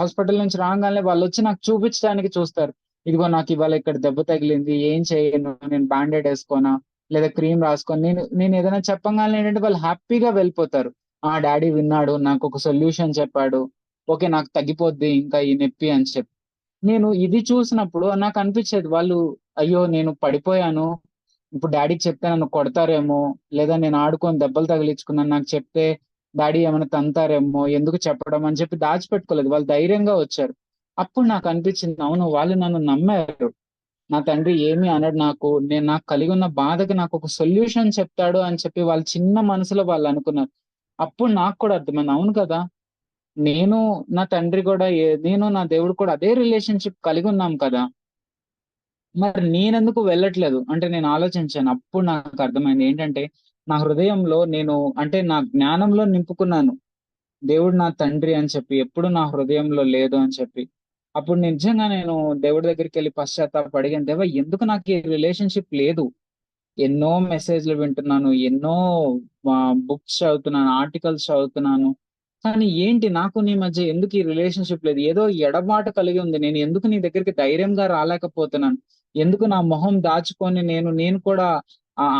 హాస్పిటల్ నుంచి రాగానే వాళ్ళు వచ్చి నాకు చూపించడానికి చూస్తారు. ఇదిగో నాకు ఇవాళ ఇక్కడ దెబ్బ తగిలింది, ఏం చేయను, నేను బ్యాండేడ్ వేసుకోనా లేదా క్రీమ్ రాసుకొని నేను ఏదైనా చెప్పగానే ఏంటంటే వాళ్ళు హ్యాపీగా వెళ్ళిపోతారు. డాడీ విన్నాడు, నాకు ఒక సొల్యూషన్ చెప్పాడు, ఓకే నాకు తగ్గిపోద్ది ఇంకా ఈ నొప్పి అని చెప్పి. నేను ఇది చూసినప్పుడు నాకు అనిపించేది, వాళ్ళు అయ్యో నేను పడిపోయాను, ఇప్పుడు డాడీకి చెప్తే నన్ను కొడతారేమో, లేదా నేను ఆడుకొని దెబ్బలు తగిలించుకున్నాను, నాకు చెప్తే డాడీ ఏమైనా తంతారేమో, ఎందుకు చెప్పడం అని చెప్పి దాచిపెట్టుకోలేదు. వాళ్ళు ధైర్యంగా వచ్చారు. అప్పుడు నాకు అనిపించింది, అవును వాళ్ళు నన్ను నమ్మారు. నా తండ్రి ఏమీ అనడు, నాకు కలిగి ఉన్న బాధకి నాకు ఒక సొల్యూషన్ చెప్తాడు అని చెప్పి వాళ్ళ చిన్న మనసులో వాళ్ళు అనుకున్నారు. అప్పుడు నాకు కూడా అర్థమైంది, అవును కదా, నేను నా తండ్రి కూడా నేను నా దేవుడు కూడా అదే రిలేషన్షిప్ కలిగి ఉన్నాం కదా, మరి నేనెందుకు వెళ్ళట్లేదు అంటే నేను ఆలోచించాను. అప్పుడు నాకు అర్థమైంది ఏంటంటే నా హృదయంలో నేను అంటే నా జ్ఞానంలో నింపుకున్నాను దేవుడు నా తండ్రి అని చెప్పి, ఎప్పుడు నా హృదయంలో లేదు అని చెప్పి. అప్పుడు నిజంగా నేను దేవుడి దగ్గరికి వెళ్ళి పశ్చాత్తాప అడిగాను, దేవా ఎందుకు నాకు ఈ రిలేషన్షిప్ లేదు? ఎన్నో మెసేజ్లు వింటున్నాను, ఎన్నో బుక్స్ చదువుతున్నాను, ఆర్టికల్స్ చదువుతున్నాను, కానీ ఏంటి నాకు నీ మధ్య ఎందుకు ఈ రిలేషన్షిప్ లేదు? ఏదో ఎడబాటు కలిగి ఉంది. నేను ఎందుకు నీ దగ్గరికి ధైర్యంగా రాలేకపోతున్నాను? ఎందుకు నా మొహం దాచుకొని నేను కూడా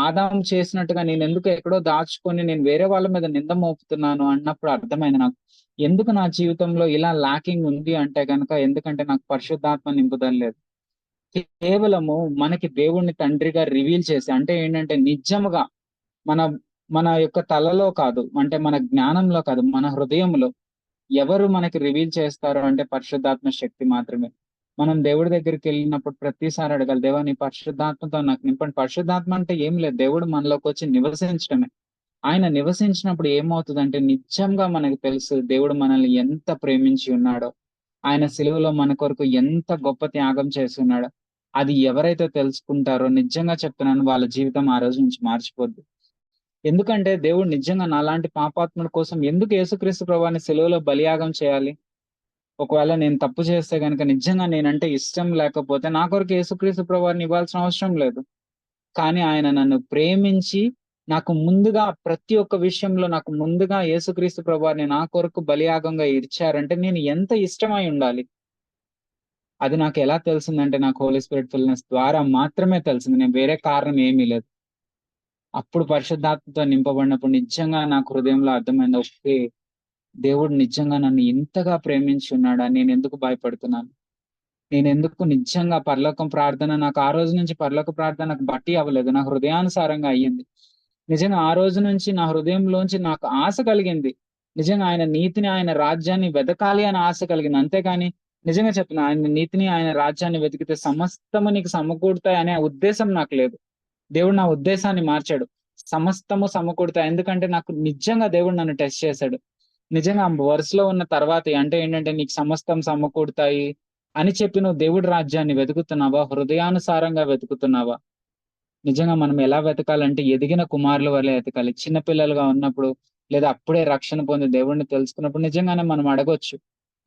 ఆదాం చేసినట్టుగా నేను ఎందుకు ఎక్కడో దాచుకొని నేను వేరే వాళ్ళ మీద నింద మోపుతున్నాను అన్నప్పుడు అర్థమైంది నాకు, ఎందుకు నా జీవితంలో ఇలా లాకింగ్ ఉంది అంటే కనుక ఎందుకంటే నాకు పరిశుద్ధాత్మ నింపుదల లేదు. కేవలము మనకి దేవుణ్ణి తండ్రిగా రివీల్ చేసి, అంటే ఏంటంటే నిజముగా మన మన యొక్క తలలో కాదు, అంటే మన జ్ఞానంలో కాదు, మన హృదయంలో ఎవరు మనకి రివీల్ చేస్తారు అంటే పరిశుద్ధాత్మ శక్తి మాత్రమే. మనం దేవుడి దగ్గరికి వెళ్ళినప్పుడు ప్రతిసారి అడగాలి, దేవా నీ పరిశుద్ధాత్మతో నాకు నింపండి. పరిశుద్ధాత్మ అంటే ఏం లేదు, దేవుడు మనలోకి వచ్చి నివసించడమే. ఆయన నివసించినప్పుడు ఏమవుతుందంటే నిజంగా మనకు తెలుసు దేవుడు మనల్ని ఎంత ప్రేమించి ఉన్నాడో, ఆయన సిలువలో మన కొరకు ఎంత గొప్ప త్యాగం చేసి ఉన్నాడో. అది ఎవరైతే తెలుసుకుంటారో నిజంగా చెప్తున్నాను, వాళ్ళ జీవితం ఆ రోజు నుంచి మారిచిపోద్ది. ఎందుకంటే దేవుడు నిజంగా నాలాంటి పాపాత్ముల కోసం ఎందుకు యేసుక్రీస్తు ప్రభువాని సిలువలో బలియాగం చేయాలి? ఒకవేళ నేను తప్పు చేస్తే గనుక నిజంగా నేనంటే ఇష్టం లేకపోతే నా కొరకు యేసుక్రీస్తు ప్రభువారిని ఇవ్వాల్సిన అవసరం లేదు. కానీ ఆయన నన్ను ప్రేమించి నాకు ముందుగా ప్రతి ఒక్క విషయంలో నాకు ముందుగా యేసుక్రీస్తు ప్రభువారిని నా కొరకు బలియాగంగా ఇచ్చారంటే నేను ఎంత ఇష్టమై ఉండాలి. అది నాకు ఎలా తెలిసిందంటే నాకు హోలీ స్పిరిట్ ఫుల్నెస్ ద్వారా మాత్రమే తెలిసింది, నేను వేరే కారణం ఏమీ లేదు. అప్పుడు పరిశుద్ధాత్మతో నింపబడినప్పుడు నిజంగా నాకు హృదయంలో అర్థమైంది, ఓకే దేవుడు నిజంగా నన్ను ఇంతగా ప్రేమించి ఉన్నాడా, నేను ఎందుకు భయపడుతున్నాను, నేను ఎందుకు నిజంగా పరలోకం ప్రార్థన నాకు ఆ రోజు నుంచి పరలోక ప్రార్థన నాకు బట్టి అవ్వలేదు, నా హృదయానుసారంగా అయ్యింది. నిజంగా ఆ రోజు నుంచి నా హృదయంలోంచి నాకు ఆశ కలిగింది, నిజంగా ఆయన నీతిని, ఆయన రాజ్యాన్ని వెతకాలి అని ఆశ కలిగింది. అంతేకాని నిజంగా చెప్తున్నా, ఆయన నీతిని, ఆయన రాజ్యాన్ని వెతికితే సమస్తము నీకు సమకూడతాయి అనే ఉద్దేశం నాకు లేదు. దేవుడు నా ఉద్దేశాన్ని మార్చాడు. సమస్తము సమకూడతాయి. ఎందుకంటే నాకు నిజంగా దేవుడు నన్ను టెస్ట్ చేశాడు. నిజంగా వరుసలో ఉన్న తర్వాత అంటే ఏంటంటే, నీకు సమస్తం సమకూడతాయి అని చెప్పి నువ్వు దేవుడి రాజ్యాన్ని వెతుకుతున్నావా? హృదయానుసారంగా వెతుకుతున్నావా? నిజంగా మనం ఎలా వెతకాలంటే, ఎదిగిన కుమారుల వలె ఎతకాలి. చిన్న పిల్లలుగా ఉన్నప్పుడు లేదా అప్పుడే రక్షణ పొంది దేవుడిని తెలుసుకున్నప్పుడు నిజంగానే మనం అడగొచ్చు.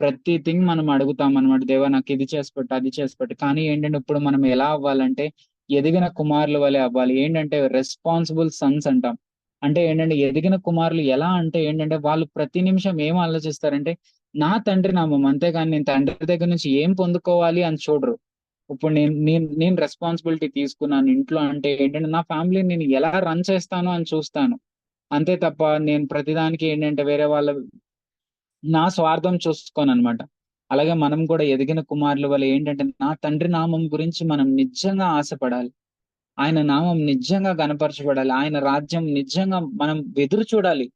ప్రతి మనం అడుగుతాం అనమాట. దేవా నాకు ఇది చేసి పెట్టు, అది చేసి పెట్టు. కానీ ఏంటంటే, ఇప్పుడు మనం ఎలా అవ్వాలంటే ఎదిగిన కుమారుల వలె అవ్వాలి. ఏంటంటే రెస్పాన్సిబుల్ సన్స్ అంటాం. అంటే ఏంటంటే, ఎదిగిన కుమారులు ఎలా అంటే ఏంటంటే, వాళ్ళు ప్రతి నిమిషం ఏం ఆలోచిస్తారంటే, నా తండ్రి నామం, అంతేగాని నేను తండ్రి దగ్గర నుంచి ఏం పొందుకోవాలి అని చూడరు. ఇప్పుడు నేను నేను నేను రెస్పాన్సిబిలిటీ తీసుకున్నాను ఇంట్లో అంటే ఏంటంటే, నా ఫ్యామిలీని నేను ఎలా రన్ చేస్తాను అని చూస్తాను. అంతే తప్ప నేను ప్రతిదానికి ఏంటంటే వేరే వాళ్ళ నా స్వార్థం చూసుకోననమాట. అలాగే మనం కూడా ఎదిగిన కుమారుల వల్ల ఏంటంటే, నా తండ్రి నామం గురించి మనం నిజంగా ఆశపడాలి. ఆయన నామం నిజంగా గనపరచబడాలి. ఆయన రాజ్యం నిజంగా మనం ఎదురు చూడాలి.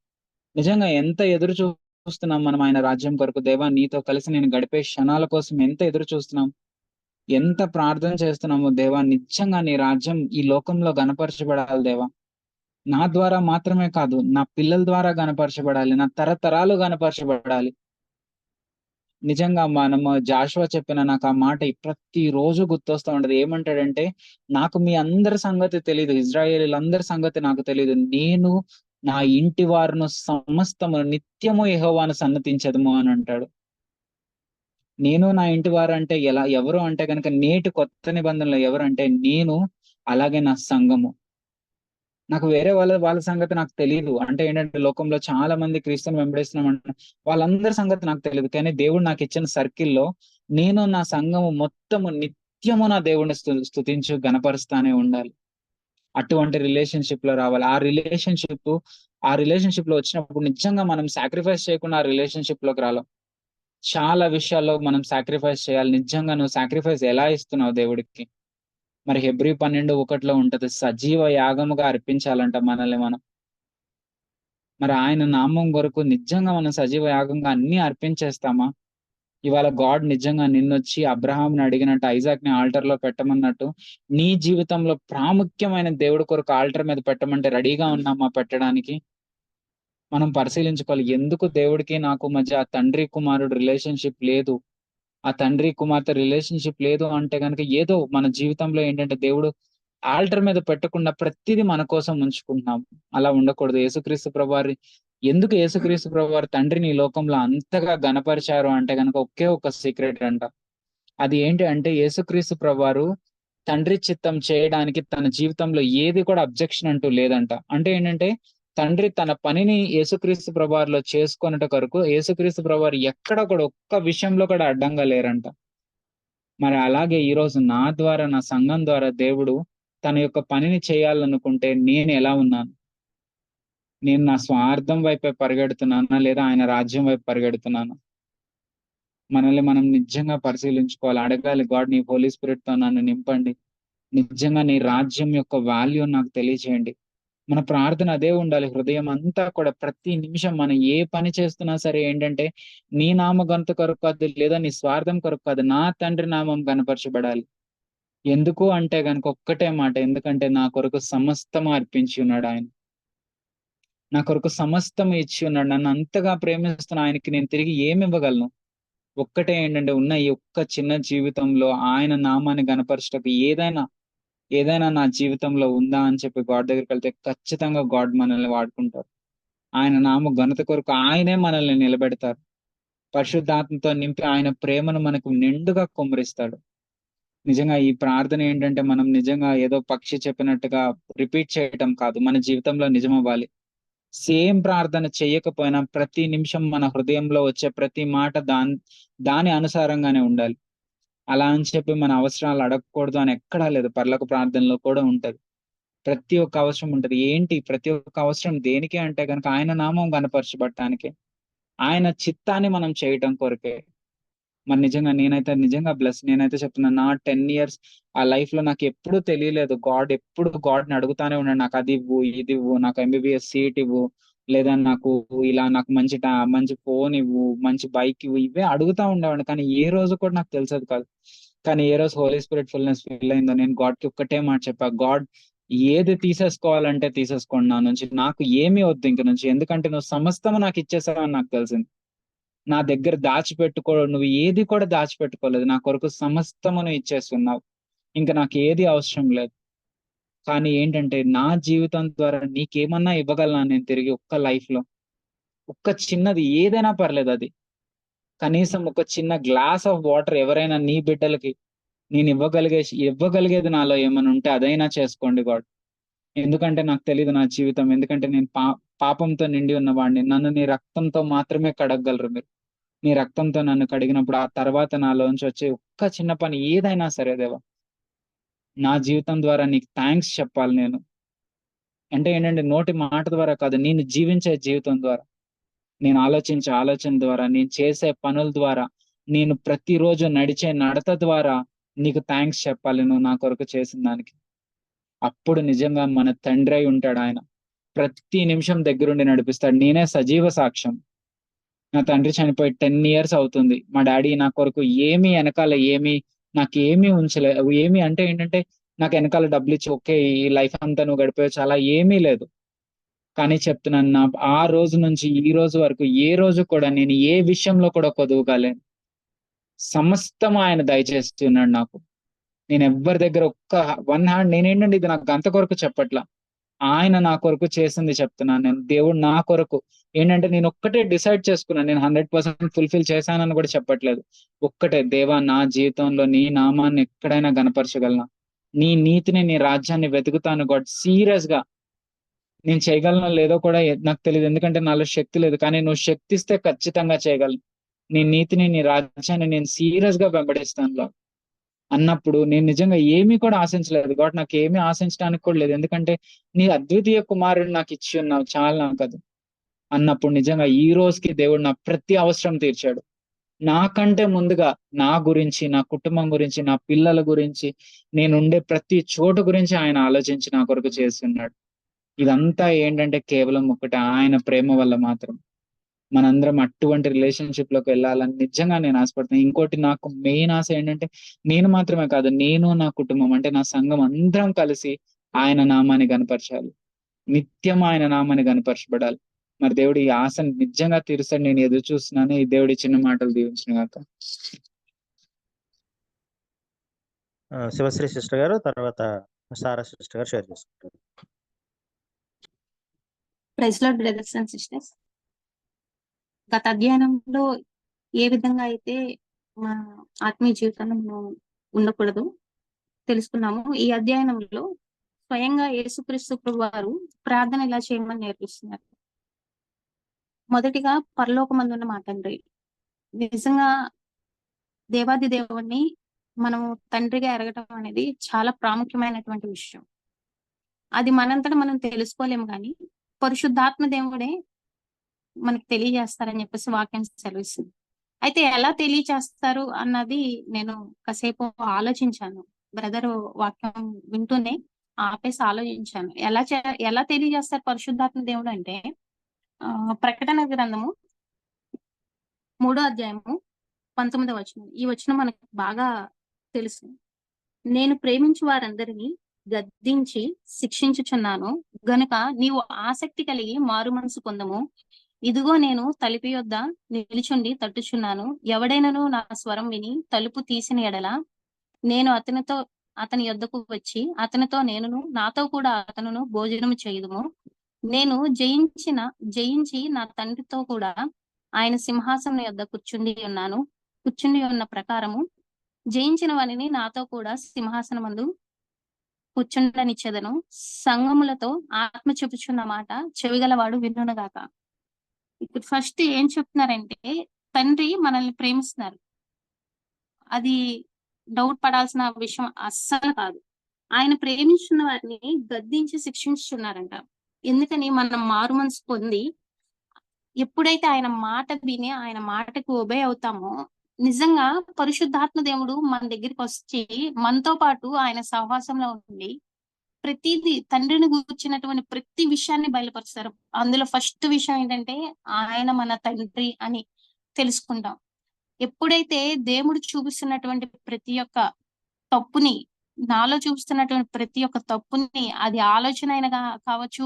నిజంగా ఎంత ఎదురు చూస్తున్నాం మనం ఆయన రాజ్యం కొరకు. దేవా నీతో కలిసి నేను గడిపే క్షణాల కోసం ఎంత ఎదురు చూస్తున్నాం. ఎంత ప్రార్థన చేస్తున్నామో, దేవా నిజంగా నీ రాజ్యం ఈ లోకంలో గనపరచబడాలి దేవా. నా ద్వారా మాత్రమే కాదు, నా పిల్లల ద్వారా గనపరచబడాలి, నా తరతరాలు గనపరచబడాలి. నిజంగా మనము జాషువా చెప్పిన నాకు ఆ మాట ప్రతి రోజు గుర్తొస్తా ఉంటది. ఏమంటాడంటే, నాకు మీ అందరి సంగతి తెలీదు, ఇజ్రాయేలీలందరి సంగతి నాకు తెలీదు. నేను నా ఇంటి వారును సమస్తము నిత్యము యెహోవాను సన్నతించెదము అని అంటాడు. నేను నా ఇంటి వారు అంటే ఎవరు అంటే గనక నేటి కొత్త నిబంధనలో ఎవరంటే నేను, అలాగే నా సంఘము. నాకు వేరే వాళ్ళ సంగతి నాకు తెలియదు. అంటే ఏంటంటే, లోకంలో చాలా మంది క్రీస్తుని వెంబడిస్తున్నాం వాళ్ళందరి సంగతి నాకు తెలియదు. కానీ దేవుడు నాకు ఇచ్చిన సర్కిల్‌లో నేను నా సంఘము మొత్తము నిత్యము నా దేవుడిని స్తుతించు గణపరుస్తానే ఉండాలి. అటువంటి రిలేషన్‌షిప్ లో రావాలి. ఆ రిలేషన్‌షిప్ లో వచ్చినప్పుడు నిజంగా మనం సాక్రిఫైస్ చేయకుండా ఆ రిలేషన్‌షిప్ లోకి రాలేం. చాలా విషయాల్లో మనం సాక్రిఫైస్ చేయాలి. నిజంగా నువ్వు సాక్రిఫైస్ ఎలా ఇస్తున్నావు దేవుడికి? మరి హెబ్రీ 12:1 ఉంటది, సజీవ యాగముగా అర్పించాలంట మనల్ని మనం. మరి ఆయన నామం కొరకు నిజంగా మనం సజీవ యాగంగా అన్ని అర్పించేస్తామా? ఇవాళ గాడ్ నిజంగా నిన్నొచ్చి అబ్రహాంని అడిగినట్టు, ఐజాక్ ని ఆల్టర్ లో పెట్టమన్నట్టు, నీ జీవితంలో ప్రాముఖ్యమైన దేవుడి కొరకు ఆల్టర్ మీద పెట్టమంటే రెడీగా ఉన్నామా పెట్టడానికి? మనం పరిశీలించుకోవాలి. ఎందుకు దేవుడికి నాకు మధ్య ఆ తండ్రి కుమారుడు రిలేషన్షిప్ లేదు? ఆ తండ్రి కుమార్తె రిలేషన్షిప్ లేదు అంటే గనుక ఏదో మన జీవితంలో ఏంటంటే, దేవుడు ఆల్టర్ మీద పెట్టకుండా ప్రతిదీ మన కోసం ఉంచుకుంటున్నాం. అలా ఉండకూడదు. ఎందుకు యేసుక్రీస్తు ప్రభువారు తండ్రిని ఈ లోకంలో అంతగా ఘనపరిచారు అంటే గనక ఒకే ఒక సీక్రెట్ అంట. అది ఏంటి అంటే, యేసుక్రీస్తు ప్రభువారు తండ్రి చిత్తం చేయడానికి తన జీవితంలో ఏది కూడా అబ్జెక్షన్ అంటూ లేదంట. అంటే ఏంటంటే, తండ్రి తన పనిని యేసుక్రీస్తు ప్రభువారిలో చేసుకొనుట కొరకు యేసుక్రీస్తు ప్రభువారు ఎక్కడ కూడా ఒక్క విషయంలో కూడా అడ్డంగా లేరంట. మరి అలాగే ఈరోజు నా ద్వారా, నా సంఘం ద్వారా దేవుడు తన యొక్క పనిని చేయాలనుకుంటే నేను ఎలా ఉన్నాను? నేను నా స్వార్థం వైపే పరిగెడుతున్నానా? లేదా ఆయన రాజ్యం వైపు పరిగెడుతున్నానా? మనల్ని మనం నిజంగా పరిశీలించుకోవాలి. అడగాలి, గాడ్ నీ హోలీ స్పిరిట్ తో నన్ను నింపండి. నిజంగా నీ రాజ్యం యొక్క వాల్యూ నాకు తెలియజేయండి. మన ప్రార్థన అదే ఉండాలి. హృదయం అంతా కూడా ప్రతి నిమిషం మనం ఏ పని చేస్తున్నా సరే ఏంటంటే, నీ నామ ఘనత కొరకు కాదు, లేదా నీ స్వార్థం కొరకు కాదు, నా తండ్రి నామం కనపరచబడాలి. ఎందుకు అంటే గనుక ఒక్కటే మాట, ఎందుకంటే నా కొరకు సమస్తము అర్పించి ఉన్నాడు ఆయన. నా కొరకు సమస్తం ఇచ్చి ఉన్నాడు. నన్ను అంతగా ప్రేమిస్తున్న ఆయనకి నేను తిరిగి ఏమి ఇవ్వగలను? ఒక్కటే ఏంటంటే, ఉన్న ఈ ఒక్క చిన్న జీవితంలో ఆయన నామాన్ని గనపరచుటకు ఏదైనా నా జీవితంలో ఉందా అని చెప్పి గాడ్ దగ్గరికి వెళ్తే ఖచ్చితంగా గాడ్ మనల్ని వాడుకుంటారు. ఆయన నామ ఘనత కొరకు ఆయనే మనల్ని నిలబెడతారు. పరిశుద్ధాత్మతో నింపి ఆయన ప్రేమను మనకు నిండుగా కుమ్మరిస్తాడు. నిజంగా ఈ ప్రార్థన ఏంటంటే, మనం నిజంగా ఏదో పక్షి చెప్పినట్టుగా రిపీట్ చేయటం కాదు, మన జీవితంలో నిజమవ్వాలి. సేమ్ ప్రార్థన చేయకపోయినా ప్రతి నిమిషం మన హృదయంలో వచ్చే ప్రతి మాట దాని అనుసారంగానే ఉండాలి. అలా అని చెప్పి మన అవసరాలు అడగకూడదు అని ఎక్కడా లేదు. పరలోక ప్రార్థనలో కూడా ఉంటది. ప్రతి ఒక్క అవసరం ఉంటది. ఏంటి ప్రతి ఒక్క అవసరం దేనికి అంటే గనుక ఆయన నామం కనపరచబడటానికే. ఆయన చిత్తాన్ని మనం చేయటం కొరకే. మరి నిజంగా నేనైతే నిజంగా నేనైతే చెప్తున్నాను. నా 10 ఇయర్స్ ఆ లైఫ్ లో నాకు ఎప్పుడూ తెలియలేదు. ఎప్పుడు గాడ్‌ని అడుగుతానే ఉన్నాను. నాకు అది ఇవ్వు, ఇది ఇవ్వు, నాకు ఎంబీబీఎస్ సీట్ ఇవ్వు, లేదా నాకు ఇలా నాకు మంచి ఫోన్ ఇవ్వు, మంచి బైక్ ఇవ్వు, ఇవే అడుగుతా ఉండేవాడిని. కానీ ఏ రోజు కూడా నాకు తెలిసేది కాదు. కానీ ఏ రోజు హోలీ స్పిరిట్ ఫుల్నెస్ ఫీల్ అయిందో నేను గాడ్కి ఒక్కటే మాట చెప్పా, గాడ్ ఏది తీసేసుకోవాలంటే తీసేసుకోండి నా నుంచి, నాకు ఏమీ వద్దు ఇంక నుంచి, ఎందుకంటే నువ్వు సమస్తము నాకు ఇచ్చేసావని నాకు తెలిసింది. నా దగ్గర నువ్వు ఏది కూడా దాచిపెట్టుకోలేదు, నా కొరకు సమస్తము నువ్వు ఇచ్చేస్తున్నావు, ఇంకా నాకు ఏది అవసరం లేదు. కానీ ఏంటంటే నా జీవితం ద్వారా నీకేమన్నా ఇవ్వగలనా నేను తిరిగి ఒక్క లైఫ్ లో, ఒక్క చిన్నది ఏదైనా పర్లేదు, అది కనీసం ఒక చిన్న గ్లాస్ ఆఫ్ వాటర్ ఎవరైనా నీ బిడ్డలకి నేను ఇవ్వగలిగేది నాలో ఏమైనా ఉంటే అదైనా చేసుకోండి గాడ్. ఎందుకంటే నాకు తెలియదు నా జీవితం, ఎందుకంటే నేను పాపంతో నిండి ఉన్నవాడిని. నన్ను నీ రక్తంతో మాత్రమే కడగగలరు మీరు. నీ రక్తంతో నన్ను కడిగినప్పుడు ఆ తర్వాత నాలోంచి వచ్చే ఒక్క చిన్న పని ఏదైనా సరే దేవా, నా జీవితం ద్వారా నీకు థ్యాంక్స్ చెప్పాలి నేను. అంటే ఏంటంటే నోటి మాట ద్వారా కాదు, నేను జీవించే జీవితం ద్వారా, నేను ఆలోచించే ఆలోచన ద్వారా, నేను చేసే పనుల ద్వారా, నేను ప్రతిరోజు నడిచే నడత ద్వారా నీకు థ్యాంక్స్ చెప్పాలి నువ్వు నా కొరకు చేసిన దానికి. అప్పుడు నిజంగా మన తండ్రి అయి ఉంటాడు ఆయన, ప్రతి నిమిషం దగ్గరుండి నడిపిస్తాడు. నేనే సజీవ సాక్ష్యం. నా తండ్రి చనిపోయి 10 years అవుతుంది. మా డాడీ నా కొరకు ఏమీ వెనకాల నాకేమీ ఏమి అంటే ఏంటంటే నాకు వెనకాల డబ్బులు ఇచ్చి ఓకే ఈ లైఫ్ అంతా నువ్వు గడిపేయచ్చు అలా ఏమీ లేదు. కానీ చెప్తున్నాను, ఆ రోజు నుంచి ఈ రోజు వరకు ఏ రోజు కూడా నేను ఏ విషయంలో కూడా కొదువుగాలేను. సమస్తం ఆయన దయచేసి ఉన్నాడు నాకు. నేను ఎవ్వరి దగ్గర ఒక్క 1 hand, నేనేంటంటే ఇది నాకు గంత కొరకు చెప్పట్లా, ఆయన నా కొరకు చేసింది చెప్తున్నాను నేను. దేవుడు నా కొరకు ఏంటంటే నేను ఒక్కటే డిసైడ్ చేసుకున్నాను, నేను 100% ఫుల్ఫిల్ చేశానని కూడా చెప్పట్లేదు. ఒక్కటే, దేవా నా జీవితంలో నీ నామాన్ని ఎక్కడైనా గనపరచగలనా, నీ నీతిని నీ రాజ్యాన్ని వెతుకుతాను గాడ్. సీరియస్ గా నేను చేయగలనో లేదో కూడా నాకు తెలియదు, ఎందుకంటే నాలో శక్తి లేదు. కానీ నువ్వు శక్తి ఇస్తే ఖచ్చితంగా చేయగలను. నీ నీతిని నీ రాజ్యాన్ని నేను సీరియస్ గా వెంబడిస్తాను అన్నప్పుడు నేను నిజంగా ఏమీ కూడా ఆశించలేదు గాడ్. నాకు ఏమీ ఆశించడానికి కూడా లేదు, ఎందుకంటే నీ అద్వితీయ కుమారుడు నాకు ఇచ్చి ఉన్నావు, చాలా నాకు అది అన్నప్పుడు నిజంగా ఈ రోజుకి దేవుడు నా ప్రతి అవసరం తీర్చాడు. నాకంటే ముందుగా నా గురించి, నా కుటుంబం గురించి, నా పిల్లల గురించి, నేను ఉండే ప్రతి చోటు గురించి ఆయన ఆలోచించి నా కొరకు చేస్తున్నాడు. ఇదంతా ఏంటంటే కేవలం ఒకటి ఆయన ప్రేమ వల్ల మాత్రం. మనందరం అటువంటి రిలేషన్షిప్ లోకి వెళ్ళాలని నిజంగా నేను ఆశపడుతున్నాను. ఇంకోటి నాకు మెయిన్ ఆశ ఏంటంటే నేను మాత్రమే కాదు, నేను నా కుటుంబం అంటే నా సంఘం అందరం కలిసి ఆయన నామాన్ని కనపరచాలి, నిత్యం ఆయన నామాన్ని కనపరచబడాలి. మరి దేవుడు ఈ ఆశను నిజంగా తీరుస్తాడు, నేను ఎదురు చూస్తున్నాను. ఈ దేవుడి చిన్న మాటలు దీవించిన గాక. శివశ్రీ సిస్టర్ గారు, తర్వాత సారా సిస్టర్ గారు షేర్ చేసుకుంటారు. Praise lord brothers and sisters. గత అధ్యయనంలో ఏ విధంగా అయితే మా ఆత్మీయ జీవితంలో మనం ఉండకూడదు తెలుసుకున్నాము. ఈ అధ్యయనంలో స్వయంగా యేసుక్రీస్తు ప్రభు వారు ప్రార్థన ఇలా చేయమని నేర్పిస్తున్నారు. మొదటిగా పరలోకమందున్న మా తండ్రి. నిజంగా దేవాది దేవుణ్ణి మనము తండ్రిగా ఎరగటం అనేది చాలా ప్రాముఖ్యమైనటువంటి విషయం. అది మనంతటా మనం తెలుసుకోలేము, కానీ పరిశుద్ధాత్మ దేవుడే మనకి తెలియజేస్తారని చెప్పేసి వాక్యం సెలవిస్తుంది. అయితే ఎలా తెలియచేస్తారు అన్నది నేను కాసేపు ఆలోచించాను. బ్రదర్ వాక్యం వింటూనే ఆపేసి ఆలోచించాను, ఎలా తెలియజేస్తారు పరిశుద్ధాత్మ దేవుడు అంటే ప్రకటన గ్రంథము 3వ అధ్యాయము 19వ వచనం. ఈ వచనం మనకు బాగా తెలుసు. నేను ప్రేమించు వారందరినీ గద్దించి శిక్షించుచున్నాను గనుక నీవు ఆసక్తి కలిగి మారు మనసు పొందము. ఇదిగో నేను తలుపు యొద్ద నిలుచుండి తట్టుచున్నాను. ఎవడైనను నా స్వరం విని తలుపు తీసిన ఎడల నేను అతని యొద్దకు వచ్చి అతనితో నేనును నాతో కూడా అతనును భోజనము చేయుదుము. నేను జయించి నా తండ్రితో కూడా ఆయన సింహాసనం యొద్ద కూర్చుండి ఉన్న ప్రకారము జయించిన వానిని నాతో కూడా సింహాసనమందు కూర్చుండనిచ్చెదను. సంఘములతో ఆత్మ చెప్పుచున్న మాట చెవిగలవాడు వినుగాక. ఇప్పుడు ఫస్ట్ ఏం చెప్తున్నారంటే తండ్రి మనల్ని ప్రేమిస్తున్నారు, అది డౌట్ పడాల్సిన విషయం అస్సలు కాదు. ఆయన ప్రేమించున్న వారిని గద్దించి శిక్షించున్నారంట. ఎందుకని? మనం మారు మనసు పొంది ఎప్పుడైతే ఆయన మాట విని ఆయన మాటకు ఒబే అవుతామో నిజంగా పరిశుద్ధాత్మ దేవుడు మన దగ్గరికి వచ్చి మనతో పాటు ఆయన సహవాసంలో ఉండి ప్రతిదీ తండ్రిని గూర్చినటువంటి ప్రతి విషయాన్ని బయలుపరుస్తారు. అందులో ఫస్ట్ విషయం ఏంటంటే ఆయన మన తండ్రి అని తెలుసుకుంటాం. ఎప్పుడైతే దేవుడు చూపిస్తున్నటువంటి ప్రతి ఒక్క తప్పుని, నాలో చూపిస్తున్నటువంటి ప్రతి ఒక్క తప్పుని, అది ఆలోచన అయినా కావచ్చు,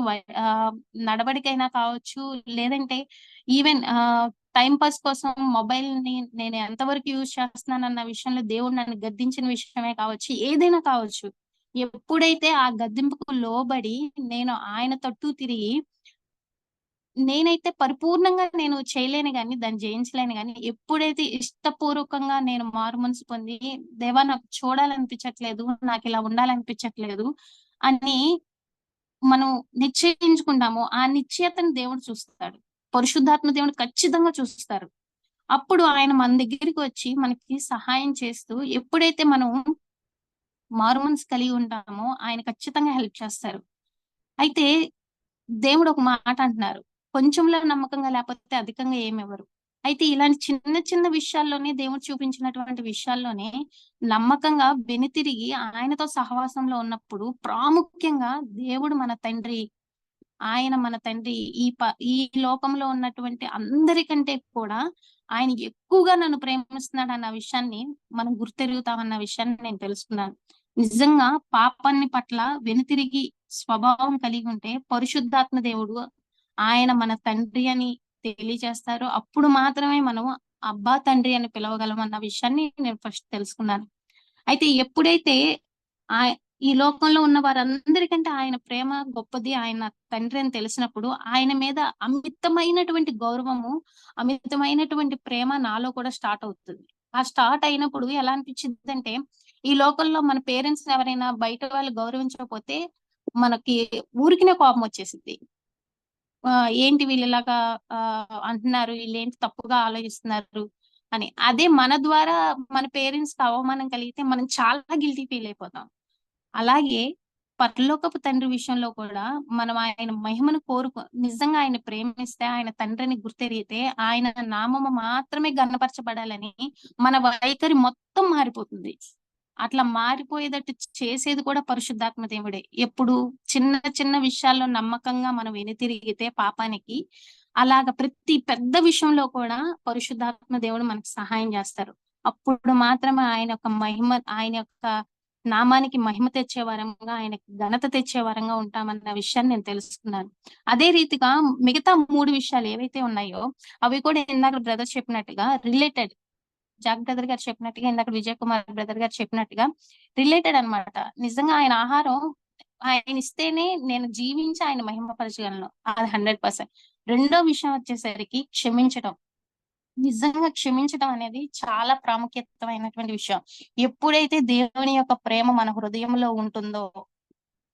నడవడికైనా కావచ్చు, లేదంటే ఈవెన్ టైం పాస్ కోసం మొబైల్ ని నేను ఎంతవరకు యూజ్ చేస్తున్నానన్న విషయంలో దేవుడు నన్ను గద్దించిన విషయమే కావచ్చు, ఏదైనా కావచ్చు. ఎప్పుడైతే ఆ గద్దింపుకు లోబడి నేను ఆయన తట్టు తిరిగి, నేనైతే పరిపూర్ణంగా నేను చేయలేను గాని, దాన్ని జయించలేను గాని, ఎప్పుడైతే ఇష్టపూర్వకంగా నేను మారు మనసు పొంది, దేవా నాకు చూడాలనిపించట్లేదు, నాకు ఇలా ఉండాలనిపించట్లేదు అని మనం నిశ్చయించుకుంటామో, ఆ నిశ్చయతను దేవుడు చూస్తాడు. పరిశుద్ధాత్మ దేవుడు ఖచ్చితంగా చూస్తారు. అప్పుడు ఆయన మన దగ్గరికి వచ్చి మనకి సహాయం చేస్తూ, ఎప్పుడైతే మనం మారు మనసు కలిగి ఉంటామో ఆయన ఖచ్చితంగా హెల్ప్ చేస్తారు. అయితే దేవుడు ఒక మాట అంటున్నారు, కొంచెంలో నమ్మకంగా లేకపోతే అధికంగా ఏమివ్వరు. అయితే ఇలాంటి చిన్న చిన్న విషయాల్లోనే దేవుడు చూపించినటువంటి విషయాల్లోనే నమ్మకంగా వెనుతిరిగి ఆయనతో సహవాసంలో ఉన్నప్పుడు, ప్రాముఖ్యంగా దేవుడు మన తండ్రి, ఆయన మన తండ్రి, ఈ లోకంలో ఉన్నటువంటి అందరికంటే కూడా ఆయన ఎక్కువగా నన్ను ప్రేమిస్తున్నాడు అన్న విషయాన్ని మనం గుర్తెరుగుతామన్న విషయాన్ని నేను తెలుసుకున్నాను. నిజంగా పాపాన్ని పట్ల వెనుతిరిగి స్వభావం కలిగి ఉంటే పరిశుద్ధాత్మ దేవుడు ఆయన మన తండ్రి అని తెలియజేస్తారు. అప్పుడు మాత్రమే మనం అబ్బా తండ్రి అని పిలవగలం అన్న విషయాన్ని నేను ఫస్ట్ తెలుసుకున్నాను. అయితే ఎప్పుడైతే ఈ లోకంలో ఉన్న వారందరికంటే ఆయన ప్రేమ గొప్పది, ఆయన తండ్రి అని తెలిసినప్పుడు ఆయన మీద అమితమైనటువంటి గౌరవము, అమితమైనటువంటి ప్రేమ నాలో కూడా స్టార్ట్ అవుతుంది. ఆ స్టార్ట్ అయినప్పుడు ఎలా అనిపించిందంటే, ఈ లోకంలో మన పేరెంట్స్ ఎవరైనా బయట వాళ్ళు గౌరవించకపోతే మనకి ఊరికినే కోపం వచ్చేసిద్ది. ఏంటి వీళ్ళు ఇలాగా అంటున్నారు, వీళ్ళేంటి తప్పుగా ఆలోచిస్తున్నారు అని. అదే మన ద్వారా మన పేరెంట్స్ కి అవమానం కలిగితే మనం చాలా గిల్టీ ఫీల్ అయిపోతాం. అలాగే పరలోకపు తండ్రి విషయంలో కూడా మనం ఆయన మహిమను నిజంగా ఆయన ప్రేమిస్తే, ఆయన తండ్రిని గుర్తెరిగితే, ఆయన నామము మాత్రమే గణపరచబడాలని మన వైఖరి మొత్తం మారిపోతుంది. అట్లా మారిపోయేటట్టు చేసేది కూడా పరిశుద్ధాత్మ దేవుడే. ఎప్పుడు చిన్న చిన్న విషయాల్లో నమ్మకంగా మనం వెనుతిరిగితే పాపానికి, అలాగ ప్రతి పెద్ద విషయంలో కూడా పరిశుద్ధాత్మ దేవుడు మనకు సహాయం చేస్తారు. అప్పుడు మాత్రమే ఆయన యొక్క మహిమ, ఆయన యొక్క నామానికి మహిమ తెచ్చే వరంగా, ఆయనకి ఘనత తెచ్చే వరంగా ఉంటామన్న విషయాన్ని నేను తెలుసుకున్నాను. అదే రీతిగా మిగతా 3 విషయాలు ఏవైతే ఉన్నాయో అవి కూడా ఇందాక బ్రదర్ చెప్పినట్టుగా రిలేటెడ్. జాక్ బ్రదర్ గారు చెప్పినట్టుగా, ఇందాక విజయ్ కుమార్ బ్రదర్ గారు చెప్పినట్టుగా రిలేటెడ్ అన్నమాట. నిజంగా ఆయన ఆహారం ఆయన ఇస్తేనే నేను జీవించి ఆయన మహిమపరచగలను, అది 100%. రెండో విషయం వచ్చేసరికి క్షమించడం. నిజంగా క్షమించడం అనేది చాలా ప్రాముఖ్యతమైనటువంటి విషయం. ఎప్పుడైతే దేవుని యొక్క ప్రేమ మన హృదయంలో ఉంటుందో,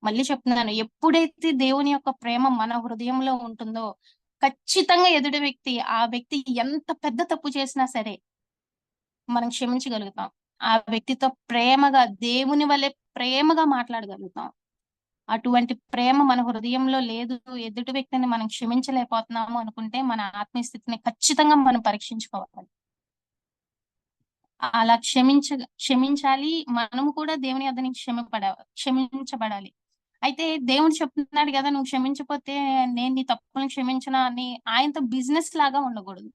మళ్ళీ చెప్తున్నాను, ఎప్పుడైతే దేవుని యొక్క ప్రేమ మన హృదయంలో ఉంటుందో ఖచ్చితంగా ఎదుటి వ్యక్తి, ఆ వ్యక్తి ఎంత పెద్ద తప్పు చేసినా సరే మనం క్షమించగలుగుతాం. ఆ వ్యక్తితో ప్రేమగా, దేవుని వల్లే ప్రేమగా మాట్లాడగలుగుతాం. అటువంటి ప్రేమ మన హృదయంలో లేదు, ఎదుటి వ్యక్తిని మనం క్షమించలేకపోతున్నాము అనుకుంటే మన ఆత్మీయ స్థితిని ఖచ్చితంగా మనం పరీక్షించుకోవాలి. అలా క్షమించాలి. మనము కూడా దేవుని యొద్ద నుంచి క్షమించబడాలి. అయితే దేవుడు చెప్తున్నాడు కదా, నువ్వు క్షమించకపోతే నేను నీ తప్పులను క్షమించనా అని. ఆయనతో బిజినెస్ లాగా ఉండకూడదు.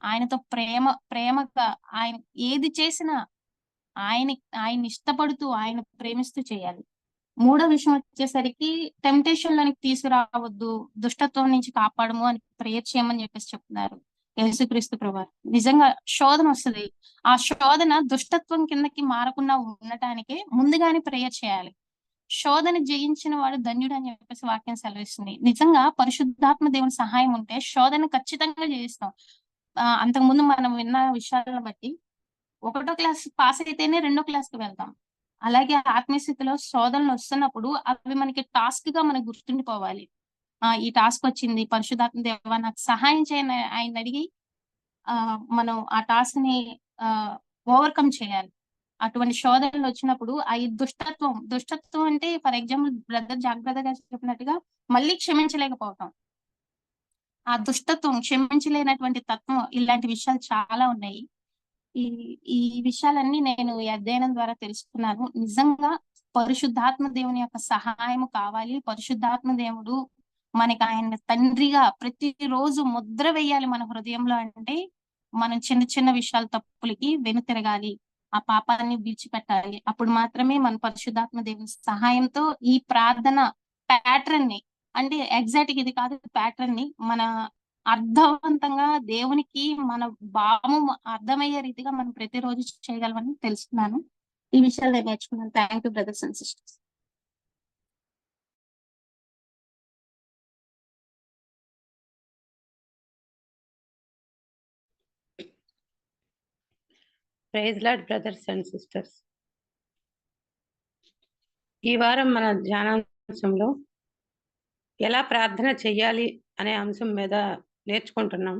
ఆయనతో ప్రేమగా ఆయన ఏది చేసినా ఆయన ఇష్టపడుతూ, ఆయన ప్రేమిస్తూ చేయాలి. మూడో విషయం వచ్చేసరికి టెంప్టేషన్ లోనికి తీసుకురావద్దు, దుష్టత్వం నుంచి కాపాడము అని ప్రేయర్ చేయమని చెప్పేసి చెప్తున్నారు యేసుక్రీస్తు ప్రభువారు. నిజంగా శోధన వస్తుంది. ఆ శోధన దుష్టత్వం కిందకి మారకుండా ఉండటానికి ముందుగానే ప్రేయర్ చేయాలి. శోధన జయించిన వాడు ధన్యుడు అని చెప్పేసి వాక్యం సెలవిస్తుంది. నిజంగా పరిశుద్ధాత్మ దేవుని సహాయం ఉంటే శోధన ఖచ్చితంగా జయిస్తాం. అంతకుముందు మనం విన్న విషయాలను బట్టి 1వ క్లాస్ పాస్ అయితేనే 2వ క్లాస్కి వెళ్తాం. అలాగే ఆత్మీయ స్థితిలో శోధనలు వస్తున్నప్పుడు అవి మనకి టాస్క్ గా మనకు గుర్తుండిపోవాలి. ఈ టాస్క్ వచ్చింది, పరిశుద్ధాత్మ దేవా నాకు సహాయం చేయని ఆయన అడిగి మనం ఆ టాస్క్ ని ఓవర్కమ్ చేయాలి. అటువంటి శోధనలు వచ్చినప్పుడు ఈ దుష్టత్వం అంటే ఫర్ ఎగ్జాంపుల్ బ్రదర్ జాగ్రత్తగా గారు చెప్పినట్టుగా మళ్ళీ క్షమించలేకపోతాం. ఆ దుష్టత్వం, క్షమించలేనటువంటి తత్వం, ఇలాంటి విషయాలు చాలా ఉన్నాయి. ఈ విషయాలన్నీ నేను ఈ అధ్యయనం ద్వారా తెలుసుకున్నాను. నిజంగా పరిశుద్ధాత్మ దేవుని యొక్క సహాయము కావాలి. పరిశుద్ధాత్మ దేవుడు మనకి ఆయన తండ్రిగా ప్రతిరోజు ముద్ర వేయాలి మన హృదయంలో. అంటే మనం చిన్న చిన్న విషయాల తప్పులకి వెనుతిరగాలి, ఆ పాపాన్ని విడిచిపెట్టాలి. అప్పుడు మాత్రమే మన పరిశుద్ధాత్మ దేవుని సహాయంతో ఈ ప్రార్థన ప్యాటర్న్ ని, అంటే ఎగ్జాక్ట్ ఇది కాదు, ప్యాటర్న్ ని మన అర్థవంతంగా దేవునికి మన భావం అర్థమయ్యే రీతిగా మనం ప్రతిరోజు చేయగలమని తెలుసుకున్నాను. ఈ విషయాలు నేను నేర్చుకున్నాను. Thank you brothers and sisters. Praise lord brothers and sisters. ఈ వారం మన ధ్యానాంశంలో ఎలా ప్రార్థన చెయ్యాలి అనే అంశం మీద నేర్చుకుంటున్నాం.